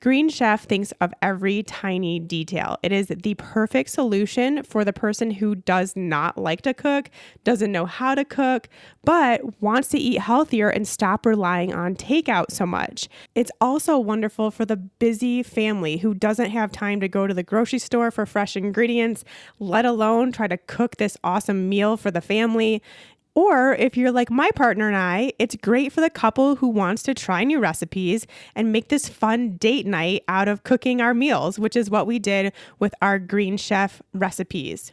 Green Chef thinks of every tiny detail. It is the perfect solution for the person who does not like to cook, doesn't know how to cook, but wants to eat healthier and stop relying on takeout so much. It's also wonderful for the busy family who doesn't have time to go to the grocery store for fresh ingredients, let alone try to cook this awesome meal for the family. Or if you're like my partner and I, it's great for the couple who wants to try new recipes and make this fun date night out of cooking our meals, which is what we did with our Green Chef recipes.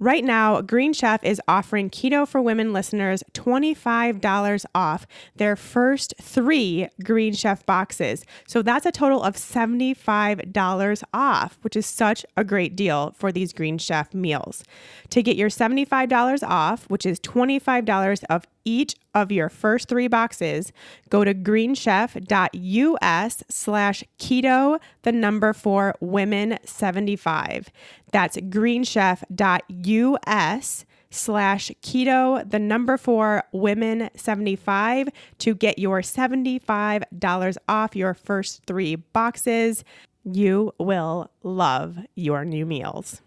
Right now, Green Chef is offering Keto for Women listeners $25 off their first 3 Green Chef boxes. So that's a total of $75 off, which is such a great deal for these Green Chef meals. To get your $75 off, which is $25 of each of your first 3 boxes, go to greenchef.us/keto4women75. That's greenchef.us/keto4women75 to get your $75 off your first 3 boxes. You will love your new meals.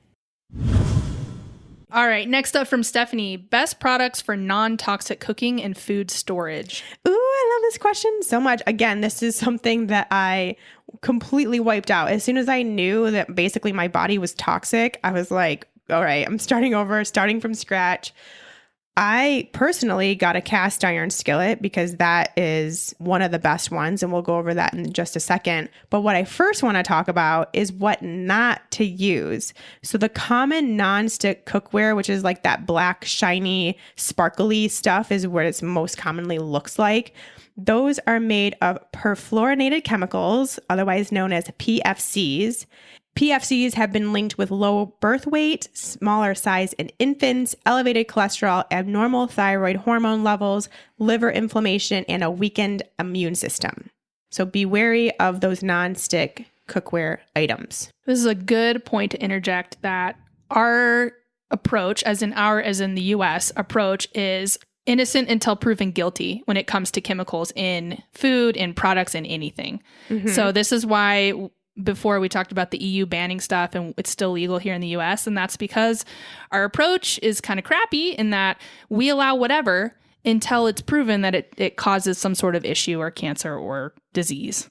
All right, next up from Stephanie, best products for non-toxic cooking and food storage. Ooh, I love this question so much. Again, this is something that I completely wiped out. As soon as I knew that basically my body was toxic, I was like, all right, I'm starting over, starting from scratch. I personally got a cast iron skillet because that is one of the best ones, and we'll go over that in just a second. But what I first want to talk about is what not to use. So the common non-stick cookware, which is like that black, shiny, sparkly stuff, is what it most commonly looks like. Those are made of perfluorinated chemicals, otherwise known as PFCs. PFCs have been linked with low birth weight, smaller size in infants, elevated cholesterol, abnormal thyroid hormone levels, liver inflammation, and a weakened immune system. So be wary of those non-stick cookware items. This is a good point to interject that our approach, as in the US approach, is innocent until proven guilty when it comes to chemicals in food, in products, in anything. So this is why before we talked about the EU banning stuff and it's still legal here in the US. And that's because our approach is kind of crappy in that we allow whatever until it's proven that it causes some sort of issue or cancer or disease.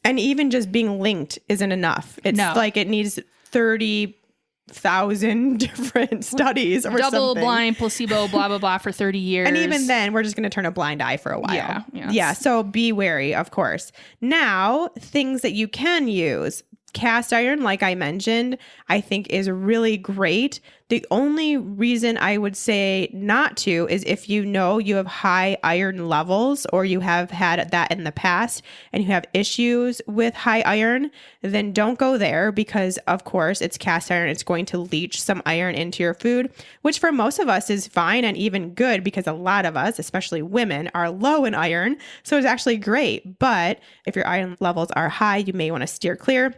And even just being linked isn't enough. It's like it needs 30,000 different studies or double something. blind placebo, blah, blah, blah for 30 years. And even then, we're just going to turn a blind eye for a while. Yeah. So be wary, of course. Now, things that you can use. Cast iron, like I mentioned, I think is really great. The only reason I would say not to is if you know you have high iron levels or you have had that in the past and you have issues with high iron, then don't go there because, of course, it's cast iron. It's going to leach some iron into your food, which for most of us is fine and even good because a lot of us, especially women, are low in iron. So it's actually great. But if your iron levels are high, you may want to steer clear.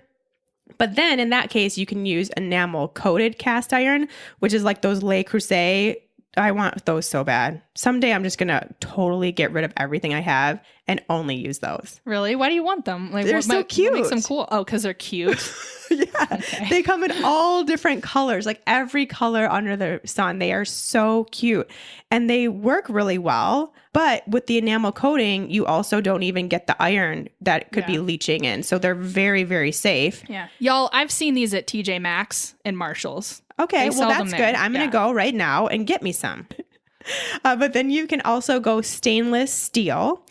But then in that case, you can use enamel coated cast iron, which is like those Le Creuset. I want those so bad. Someday I'm just going to totally get rid of everything I have and only use those. Really? Why do you want them? Like, they're so cute. What makes them cool? Oh, because they're cute. Yeah. Okay. They come in all different colors, like every color under the sun. They are so cute and they work really well. But with the enamel coating, you also don't even get the iron that could be leaching in. So they're very, very safe. Yeah. Y'all, I've seen these at TJ Maxx and Marshall's. Okay, well, that's good. I'm going to go right now and get me some. But then you can also go stainless steel.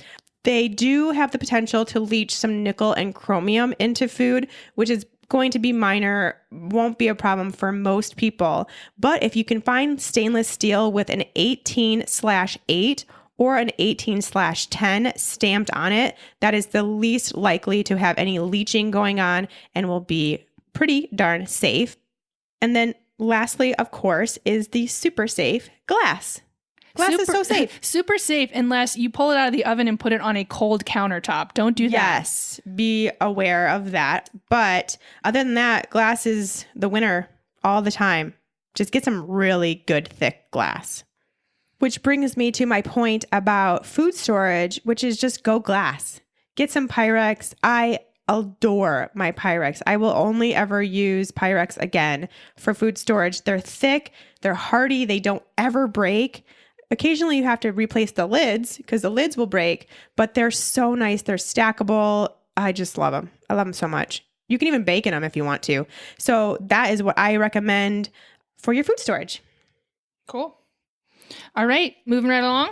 They do have the potential to leach some nickel and chromium into food, which is going to be minor, won't be a problem for most people. But if you can find stainless steel with an 18/8 or an 18/10 stamped on it, that is the least likely to have any leaching going on and will be pretty darn safe. And then lastly, of course, is the super safe glass. Glass is so safe. Super safe unless you pull it out of the oven and put it on a cold countertop. Don't do that. Yes, be aware of that. But other than that, glass is the winner all the time. Just get some really good thick glass. Which brings me to my point about food storage, which is just go glass. Get some Pyrex. I adore my Pyrex. I will only ever use Pyrex again for food storage. They're thick, they're hardy, they don't ever break. Occasionally you have to replace the lids because the lids will break, but they're so nice. They're stackable. I just love them. I love them so much. You can even bake in them if you want to. So that is what I recommend for your food storage. Cool. All right, moving right along.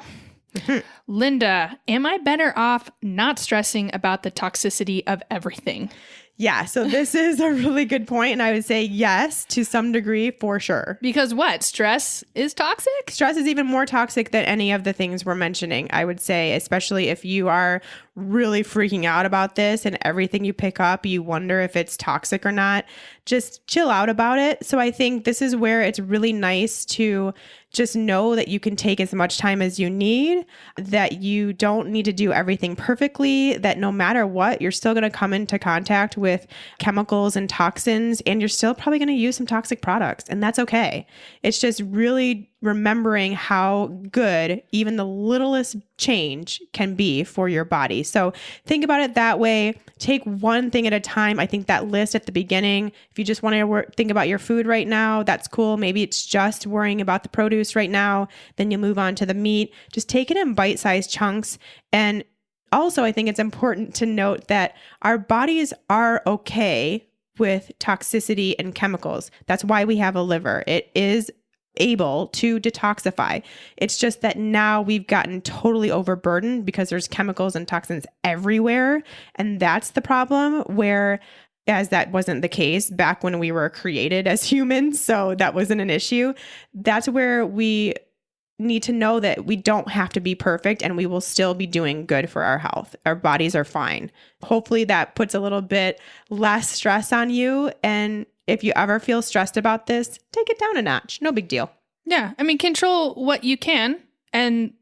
Linda, am I better off not stressing about the toxicity of everything? Yeah, so this is a really good point, and I would say yes, to some degree, for sure. Because what? Stress is toxic? Stress is even more toxic than any of the things we're mentioning, I would say, especially if you are really freaking out about this and everything you pick up, you wonder if it's toxic or not. Just chill out about it. So I think this is where it's really nice to just know that you can take as much time as you need, that you don't need to do everything perfectly, that no matter what, you're still going to come into contact with chemicals and toxins, and you're still probably going to use some toxic products, and that's okay. It's just really remembering how good even the littlest change can be for your body. So think about it that way. Take one thing at a time. I think that list at the beginning, if you just want to think about your food right now, that's cool. Maybe it's just worrying about the produce right now. Then you move on to the meat. Just take it in bite-sized chunks. And also, I think it's important to note that our bodies are okay with toxicity and chemicals. That's why we have a liver. It is able to detoxify. It's just that now we've gotten totally overburdened because there's chemicals and toxins everywhere. And that's the problem, whereas that wasn't the case back when we were created as humans. So that wasn't an issue. That's where we need to know that we don't have to be perfect and we will still be doing good for our health. Our bodies are fine. Hopefully that puts a little bit less stress on you. And if you ever feel stressed about this, take it down a notch. No big deal. Yeah. I mean, control what you can, and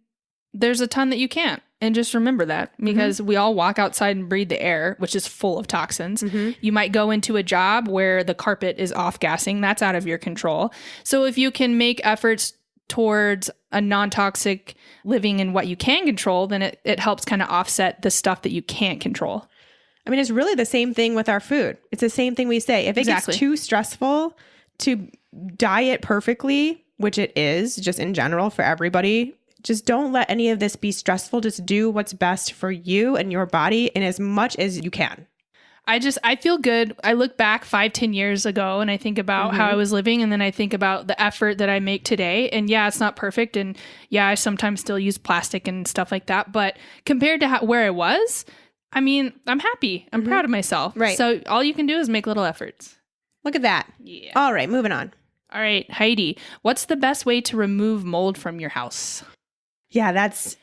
there's a ton that you can't. And just remember that, because we all walk outside and breathe the air, which is full of toxins. You might go into a job where the carpet is off-gassing. That's out of your control. So if you can make efforts towards a non-toxic living in what you can control, then it helps kind of offset the stuff that you can't control. I mean, it's really the same thing with our food. It's the same thing we say. If it gets too stressful to diet perfectly, which it is just in general for everybody, just don't let any of this be stressful. Just do what's best for you and your body in as much as you can. I feel good. I look back 5-10 years ago and I think about how I was living, and then I think about the effort that I make today. And yeah, it's not perfect. And yeah, I sometimes still use plastic and stuff like that. But compared to where I was, I mean, I'm happy. I'm proud of myself. Right. So all you can do is make little efforts. Look at that. Yeah. All right, moving on. All right, Heidi, what's the best way to remove mold from your house? Yeah, that's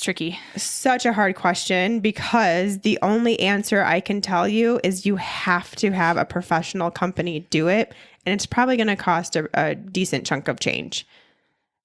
tricky. Such a hard question, because the only answer I can tell you is you have to have a professional company do it. And it's probably going to cost a decent chunk of change.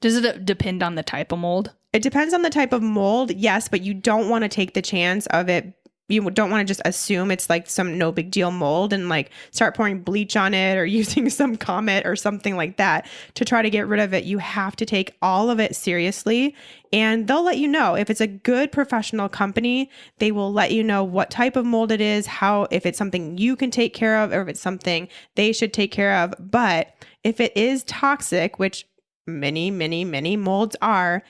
Does it depend on the type of mold? It depends on the type of mold, yes, but you don't want to take the chance of it. You don't want to just assume it's like some no big deal mold and like start pouring bleach on it or using some Comet or something like that to try to get rid of it. You have to take all of it seriously, and they'll let you know. If it's a good professional company, they will let you know what type of mold it is, if it's something you can take care of, or if it's something they should take care of. But if it is toxic, which many, many, many molds are,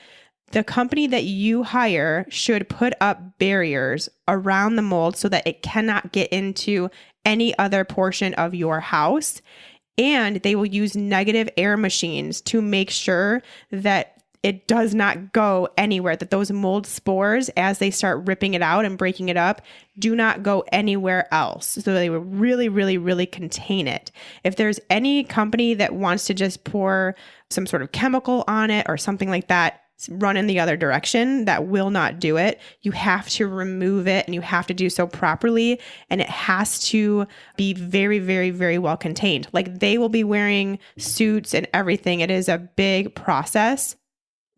the company that you hire should put up barriers around the mold so that it cannot get into any other portion of your house. And they will use negative air machines to make sure that it does not go anywhere, that those mold spores, as they start ripping it out and breaking it up, do not go anywhere else. So they will really, really, really contain it. If there's any company that wants to just pour some sort of chemical on it or something like that, run in the other direction, that will not do it. You have to remove it, and you have to do so properly. And it has to be very, very, very well contained. Like, they will be wearing suits and everything. It is a big process.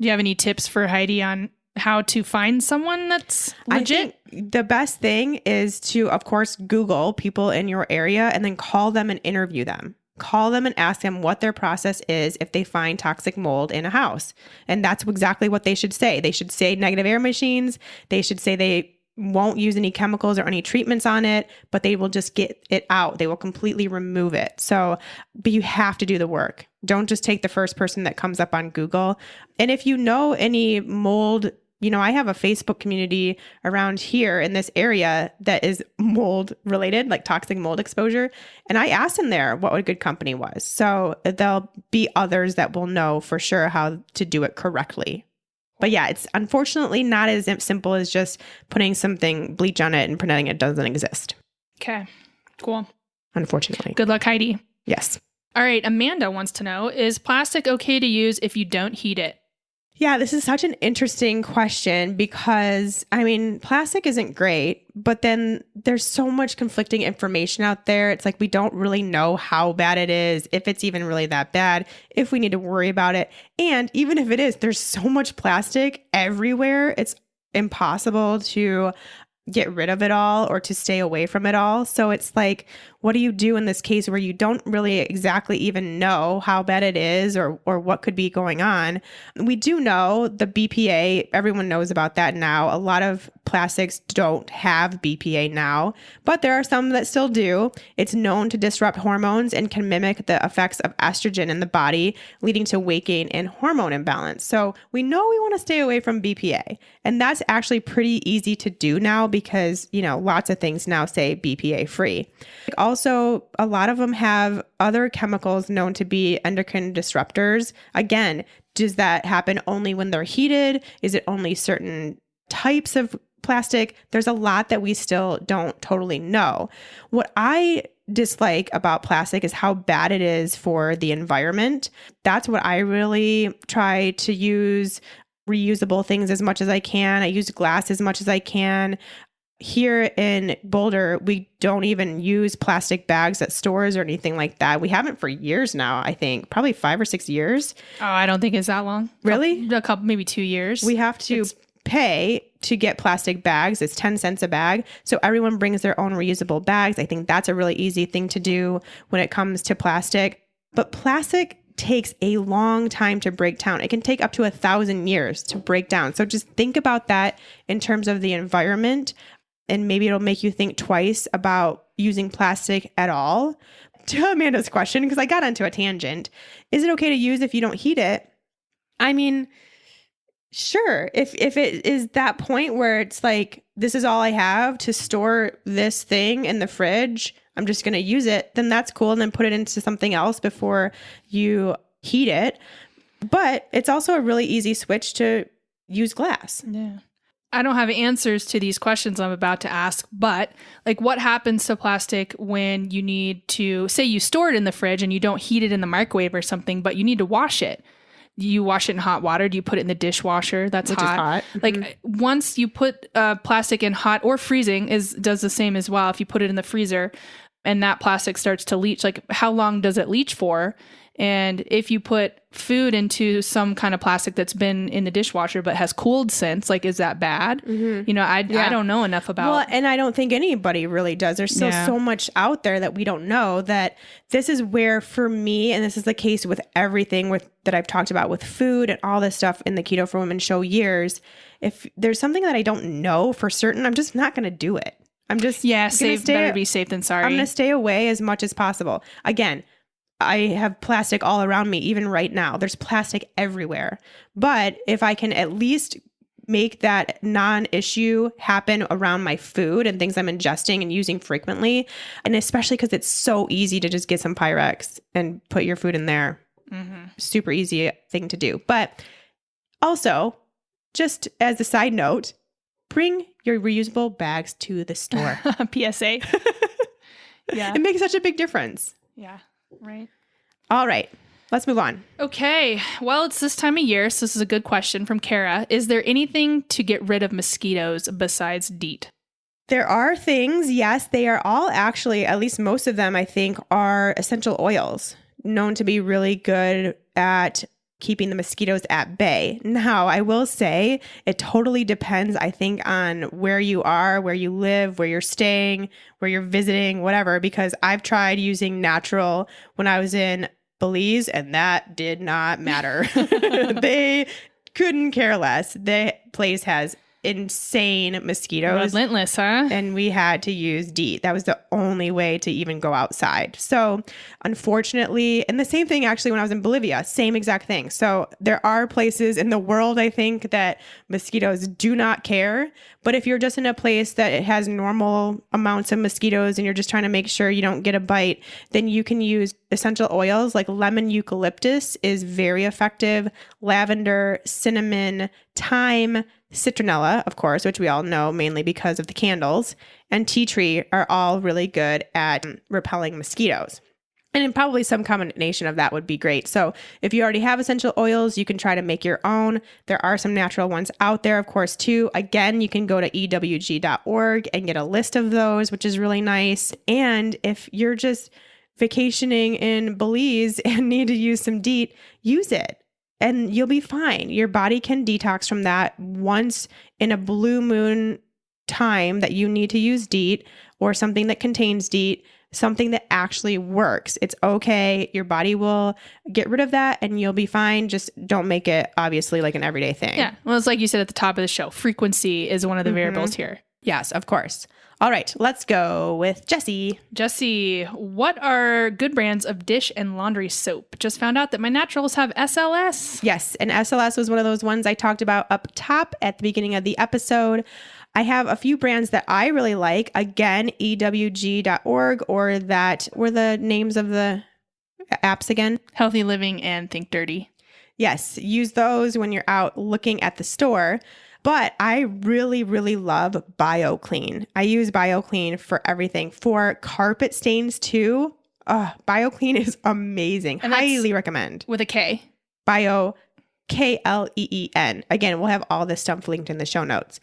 Do you have any tips for Heidi on how to find someone that's legit? I think the best thing is to, of course, Google people in your area and then call them and interview them. Call them and ask them what their process is if they find toxic mold in a house. And that's exactly what they should say. They should say negative air machines. They should say they won't use any chemicals or any treatments on it, but they will just get it out. They will completely remove it. So, but you have to do the work. Don't just take the first person that comes up on Google. And if you know any mold, I have a Facebook community around here in this area that is mold related, like toxic mold exposure. And I asked in there what a good company was. So there'll be others that will know for sure how to do it correctly. But yeah, it's unfortunately not as simple as just putting something bleach on it and pretending it doesn't exist. Okay, cool. Unfortunately. Good luck, Heidi. Yes. All right. Amanda wants to know, is plastic okay to use if you don't heat it? Yeah, this is such an interesting question because, plastic isn't great, but then there's so much conflicting information out there. It's like we don't really know how bad it is, if it's even really that bad, if we need to worry about it. And even if it is, there's so much plastic everywhere. It's impossible to get rid of it all or to stay away from it all. So it's like, what do you do in this case where you don't really exactly even know how bad it is or what could be going on? We do know the BPA, everyone knows about that now. A lot of plastics don't have BPA now, but there are some that still do. It's known to disrupt hormones and can mimic the effects of estrogen in the body, leading to weight gain and hormone imbalance. So we know we want to stay away from BPA. And that's actually pretty easy to do now because, lots of things now say BPA free. Also, a lot of them have other chemicals known to be endocrine disruptors. Again, does that happen only when they're heated? Is it only certain types of plastic. There's a lot that we still don't totally know. What I dislike about plastic is how bad it is for the environment. That's what I really try to use reusable things as much as I can. I use glass as much as I can. Here in Boulder, we don't even use plastic bags at stores or anything like that. We haven't for years now, I think. Probably 5 or 6 years. Oh, I don't think it's that long. Really? A couple, maybe 2 years. We have to pay to get plastic bags. It's 10 cents a bag. So everyone brings their own reusable bags. I think that's a really easy thing to do when it comes to plastic. But plastic takes a long time to break down. It can take up to 1,000 years to break down. So just think about that in terms of the environment, and maybe it'll make you think twice about using plastic at all. To Amanda's question, because I got onto a tangent, is it okay to use if you don't heat it? I mean, sure. If it is that point where it's like, this is all I have to store this thing in the fridge, I'm just going to use it, then that's cool. And then put it into something else before you heat it. But it's also a really easy switch to use glass. Yeah. I don't have answers to these questions I'm about to ask, but like what happens to plastic when you need to, say you store it in the fridge and you don't heat it in the microwave or something, but you need to wash it. Do you wash it in hot water? Do you put it in the dishwasher? That's Which hot. is hot. Like once you put plastic in hot or freezing does the same as well. If you put it in the freezer and that plastic starts to leach, like how long does it leach for? And if you put food into some kind of plastic that's been in the dishwasher but has cooled since, like, is that bad? Mm-hmm. You know, I don't know enough about. Well, and I don't think anybody really does. There's still so much out there that we don't know, that this is where, for me, and this is the case with everything that I've talked about with food and all this stuff in the Keto for Women show years, if there's something that I don't know for certain, I'm just not going to do it. I'm just better be safe than sorry. I'm going to stay away as much as possible. Again, I have plastic all around me, even right now. There's plastic everywhere. But if I can at least make that non-issue happen around my food and things I'm ingesting and using frequently, and especially because it's so easy to just get some Pyrex and put your food in there. Mm-hmm. Super easy thing to do. But also, just as a side note, bring your reusable bags to the store. PSA. Yeah. It makes such a big difference. Yeah. Right. All right. Let's move on. Okay. Well, it's this time of year, so this is a good question from Kara. Is there anything to get rid of mosquitoes besides DEET? There are things, yes. They are all actually, at least most of them, I think, are essential oils known to be really good at keeping the mosquitoes at bay. Now, I will say it totally depends, I think, on where you are, where you live, where you're staying, where you're visiting, whatever, because I've tried using natural when I was in Belize, and that did not matter. They couldn't care less. The place has insane mosquitoes. Relentless, huh? And we had to use DEET. That was the only way to even go outside. So unfortunately, and the same thing actually when I was in Bolivia, same exact thing. So there are places in the world, I think, that mosquitoes do not care. But if you're just in a place that it has normal amounts of mosquitoes and you're just trying to make sure you don't get a bite, then you can use essential oils like lemon eucalyptus is very effective, lavender, cinnamon, thyme, citronella, of course, which we all know mainly because of the candles, and tea tree are all really good at repelling mosquitoes. And probably some combination of that would be great. So if you already have essential oils, you can try to make your own. There are some natural ones out there, of course, too. Again, you can go to ewg.org and get a list of those, which is really nice. And if you're just vacationing in Belize and need to use some DEET, use it. And you'll be fine. Your body can detox from that once in a blue moon time that you need to use DEET or something that contains DEET, something that actually works. It's okay. Your body will get rid of that and you'll be fine. Just don't make it obviously like an everyday thing. Yeah. Well, it's like you said at the top of the show, frequency is one of the variables here. Yes, of course. All right, let's go with Jessie. Jessie, what are good brands of dish and laundry soap? Just found out that my naturals have SLS. Yes, and SLS was one of those ones I talked about up top at the beginning of the episode. I have a few brands that I really like. Again, ewg.org, or that were the names of the apps again. Healthy Living and Think Dirty. Yes, use those when you're out looking at the store. But I really, really love BioClean. I use BioClean for everything. For carpet stains too. BioClean is amazing. And highly recommend. With a K. Bio, Kleen. Again, we'll have all this stuff linked in the show notes.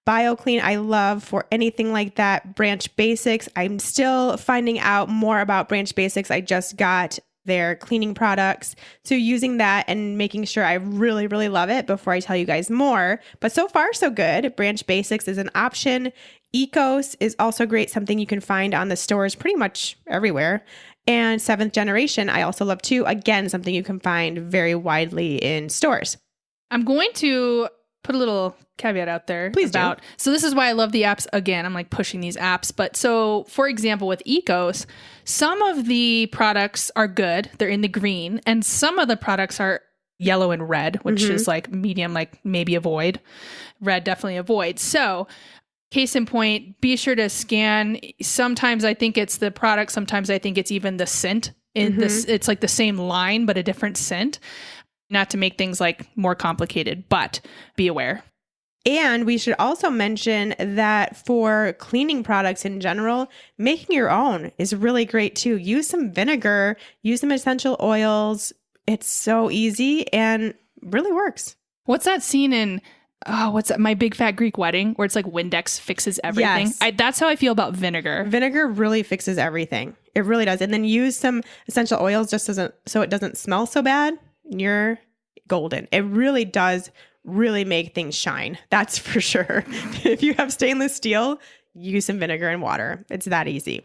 BioClean, I love for anything like that. Branch Basics, I'm still finding out more about Branch Basics. I just got their cleaning products. So using that and making sure I really, really love it before I tell you guys more. But so far, so good. Branch Basics is an option. Ecos is also great, something you can find on the stores pretty much everywhere. And 7th Generation, I also love too. Again, something you can find very widely in stores. I'm going to put a little caveat out there. Please do. So this is why I love the apps. Again, I'm like pushing these apps. But so for example, with Ecos, some of the products are good. They're in the green. And some of the products are yellow and red, which is like medium, like maybe avoid. Red, definitely avoid. So case in point, be sure to scan. Sometimes I think it's the product. Sometimes I think it's even the scent in this. It's like the same line, but a different scent. Not to make things like more complicated, but be aware. And we should also mention that for cleaning products in general, making your own is really great too. Use some vinegar, use some essential oils. It's so easy and really works. What's that scene in, what's that? My Big Fat Greek Wedding, where it's like Windex fixes everything? Yes. That's how I feel about vinegar. Vinegar really fixes everything. It really does. And then use some essential oils so it doesn't smell so bad. You're golden. It really does really make things shine. That's for sure. If you have stainless steel, use some vinegar and water. It's that easy.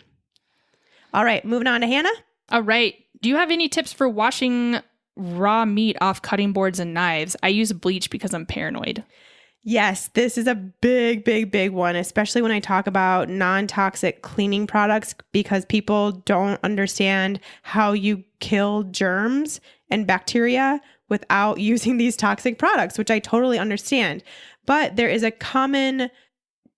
All right, moving on to Hannah. All right. Do you have any tips for washing raw meat off cutting boards and knives? I use bleach because I'm paranoid. Yes, this is a big, big, big one, especially when I talk about non-toxic cleaning products, because people don't understand how you kill germs and bacteria without using these toxic products, which I totally understand. But there is a common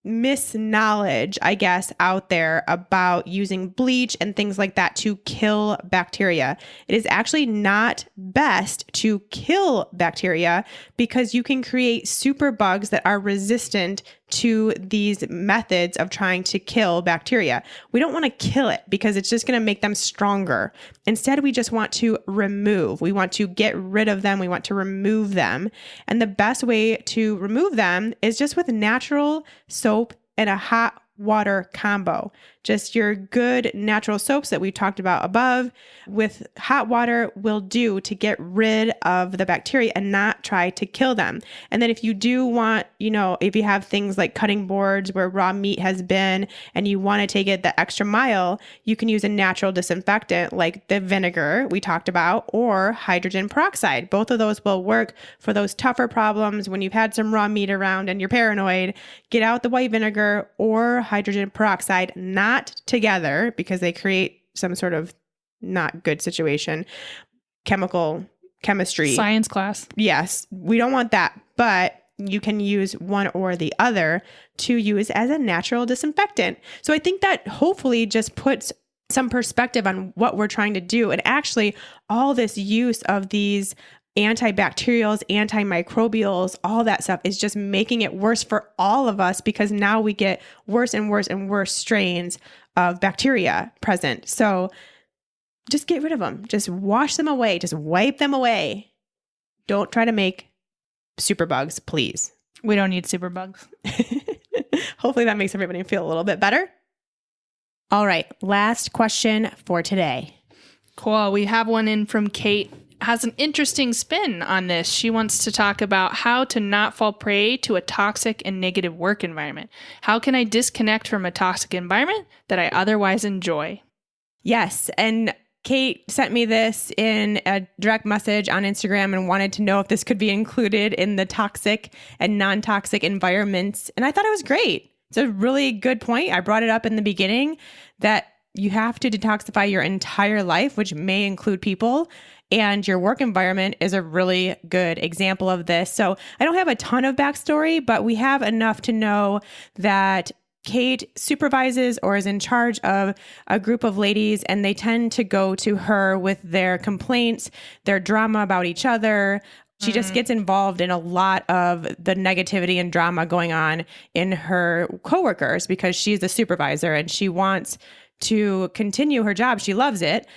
misknowledge, I guess, out there about using bleach and things like that to kill bacteria. It is actually not best to kill bacteria because you can create super bugs that are resistant to these methods of trying to kill bacteria. We don't want to kill it because it's just going to make them stronger. Instead, we just want to remove. We want to get rid of them. We want to remove them. And the best way to remove them is just with natural soap and a hot water combo. Just your good natural soaps that we talked about above with hot water will do to get rid of the bacteria and not try to kill them. And then if you do want, if you have things like cutting boards where raw meat has been and you want to take it the extra mile, you can use a natural disinfectant like the vinegar we talked about or hydrogen peroxide. Both of those will work for those tougher problems when you've had some raw meat around and you're paranoid. Get out the white vinegar or hydrogen peroxide, not together because they create some sort of not good situation. Chemistry. Science class. Yes, we don't want that, but you can use one or the other to use as a natural disinfectant. So I think that hopefully just puts some perspective on what we're trying to do. And actually all this use of these antibacterials, antimicrobials, all that stuff is just making it worse for all of us because now we get worse and worse and worse strains of bacteria present. So just get rid of them. Just wash them away. Just wipe them away. Don't try to make superbugs, please. We don't need superbugs. Hopefully that makes everybody feel a little bit better. All right, last question for today. Cool. We have one in from Kate. Has an interesting spin on this. She wants to talk about how to not fall prey to a toxic and negative work environment. How can I disconnect from a toxic environment that I otherwise enjoy? Yes. And Kate sent me this in a direct message on Instagram and wanted to know if this could be included in the toxic and non-toxic environments. And I thought it was great. It's a really good point. I brought it up in the beginning that you have to detoxify your entire life, which may include people. And your work environment is a really good example of this. So I don't have a ton of backstory, but we have enough to know that Kate supervises or is in charge of a group of ladies, and they tend to go to her with their complaints, their drama about each other, She just gets involved in a lot of the negativity and drama going on in her coworkers because she's the supervisor and she wants to continue her job. She loves it,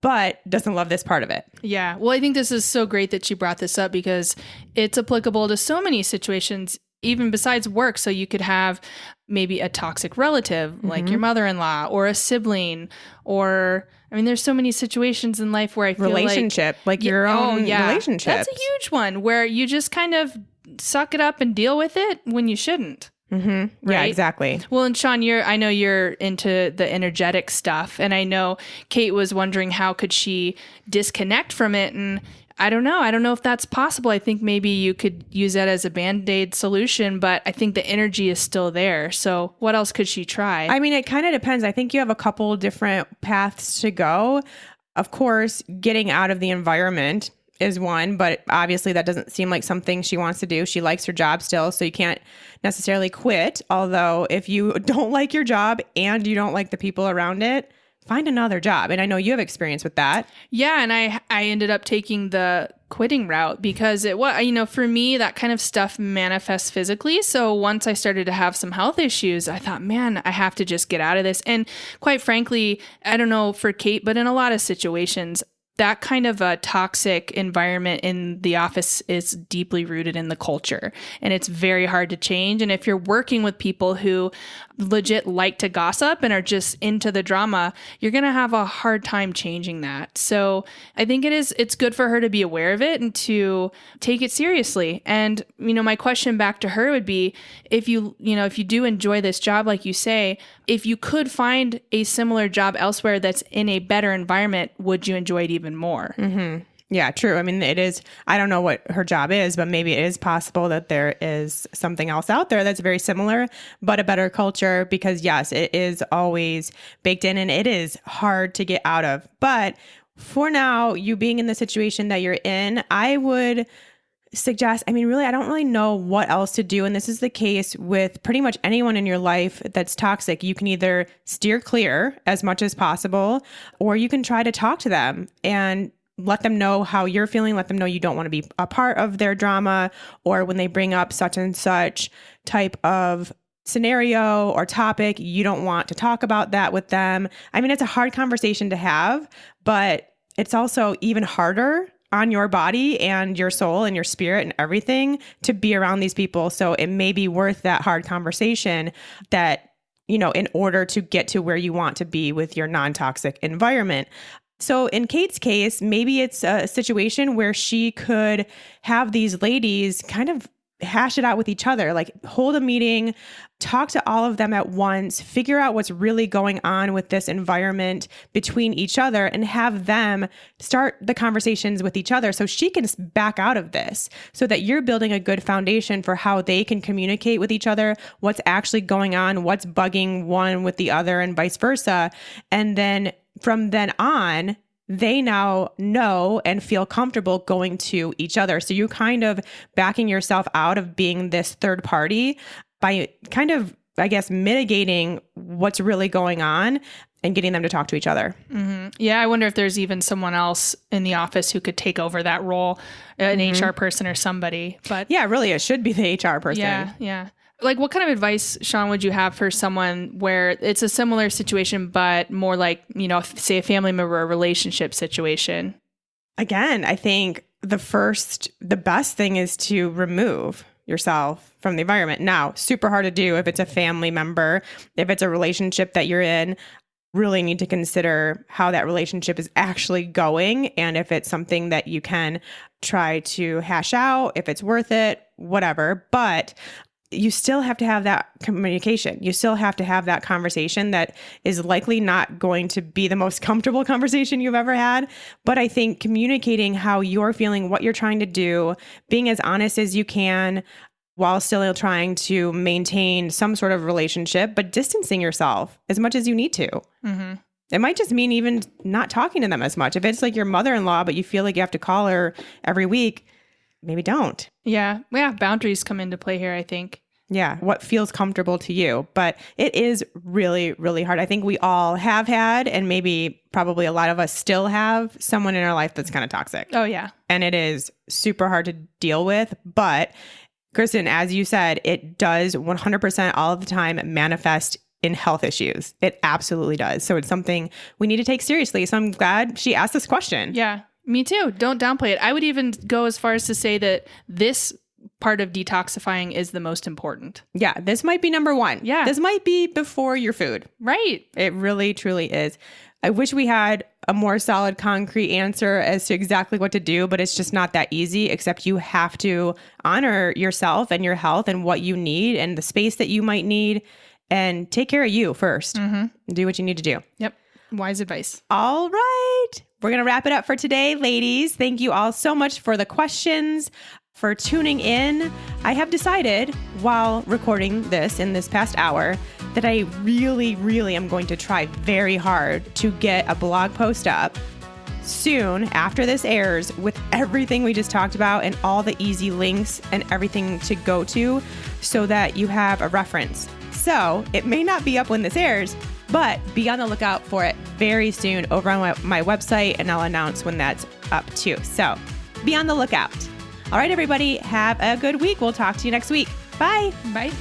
but doesn't love this part of it. Yeah. Well, I think this is so great that you brought this up because it's applicable to so many situations, even besides work. So you could have maybe a toxic relative, like your mother-in-law, or a sibling, or there's so many situations in life where I feel relationship, like your own relationship. That's a huge one where you just kind of suck it up and deal with it when you shouldn't. Mm-hmm. Right? Yeah, exactly. Well, and Sean, I know you're into the energetic stuff, and I know Kate was wondering how could she disconnect from it, and I don't know if that's possible. I think maybe you could use that as a Band-Aid solution, but I think the energy is still there. So what else could she try? It kind of depends. I think you have a couple different paths to go. Of course, getting out of the environment is one, but obviously that doesn't seem like something she wants to do. She likes her job still, so you can't necessarily quit. Although if you don't like your job and you don't like the people around it, find another job. And I know you have experience with that. Yeah. And I ended up taking the quitting route because for me, that kind of stuff manifests physically. So once I started to have some health issues, I thought, man, I have to just get out of this. And quite frankly, I don't know for Kate, but in a lot of situations, that kind of a toxic environment in the office is deeply rooted in the culture, and it's very hard to change. And if you're working with people who legit like to gossip and are just into the drama, you're going to have a hard time changing that. So I think it's good for her to be aware of it and to take it seriously. And, my question back to her would be, if you do enjoy this job, like you say, if you could find a similar job elsewhere that's in a better environment, would you enjoy it even more? Mm-hmm. Yeah, true. It is, I don't know what her job is, but maybe it is possible that there is something else out there that's very similar, but a better culture, because yes, it is always baked in and it is hard to get out of. But for now, you being in the situation that you're in, I would suggest, really, I don't really know what else to do. And this is the case with pretty much anyone in your life that's toxic. You can either steer clear as much as possible, or you can try to talk to them and let them know how you're feeling. Let them know you don't want to be a part of their drama, or when they bring up such and such type of scenario or topic, you don't want to talk about that with them. It's a hard conversation to have, but it's also even harder on your body and your soul and your spirit and everything to be around these people. So it may be worth that hard conversation that, in order to get to where you want to be with your non-toxic environment. So in Kate's case, maybe it's a situation where she could have these ladies kind of hash it out with each other, like hold a meeting, talk to all of them at once, figure out what's really going on with this environment between each other, and have them start the conversations with each other so she can back out of this, so that you're building a good foundation for how they can communicate with each other, what's actually going on, what's bugging one with the other, and vice versa. And then from then on, they now know and feel comfortable going to each other. So you're kind of backing yourself out of being this third party by kind of, mitigating what's really going on and getting them to talk to each other. Mm-hmm. Yeah, I wonder if there's even someone else in the office who could take over that role, an HR person or somebody. But yeah, really, it should be the HR person. Yeah. Like, what kind of advice, Sean, would you have for someone where it's a similar situation, but more like, say a family member or relationship situation? Again, I think the best thing is to remove yourself from the environment. Now, super hard to do if it's a family member. If it's a relationship that you're in, really need to consider how that relationship is actually going, and if it's something that you can try to hash out, if it's worth it, whatever. But you still have to have that communication. You still have to have that conversation that is likely not going to be the most comfortable conversation you've ever had. But I think communicating how you're feeling, what you're trying to do, being as honest as you can while still trying to maintain some sort of relationship, but distancing yourself as much as you need to. Mm-hmm. It might just mean even not talking to them as much. If it's like your mother-in-law, but you feel like you have to call her every week, maybe don't. Yeah. Boundaries come into play here, I think. Yeah, what feels comfortable to you. But it is really, really hard. I think we all have had, and maybe probably a lot of us still have, someone in our life that's kind of toxic. Oh, yeah. And it is super hard to deal with. But Kristen, as you said, it does 100% all of the time manifest in health issues. It absolutely does. So it's something we need to take seriously. So I'm glad she asked this question. Yeah, me too. Don't downplay it. I would even go as far as to say that this part of detoxifying is the most important. Yeah, this might be number one. Yeah. This might be before your food. Right. It really, truly is. I wish we had a more solid, concrete answer as to exactly what to do, but it's just not that easy, except you have to honor yourself and your health and what you need and the space that you might need, and take care of you first. Do what you need to do. Yep. Wise advice. All right. We're going to wrap it up for today, ladies. Thank you all so much for the questions, for tuning in. I have decided while recording this in this past hour that I really, really am going to try very hard to get a blog post up soon after this airs with everything we just talked about and all the easy links and everything to go to so that you have a reference. So it may not be up when this airs, but be on the lookout for it very soon over on my website, and I'll announce when that's up too. So be on the lookout. All right, everybody, have a good week. We'll talk to you next week. Bye. Bye.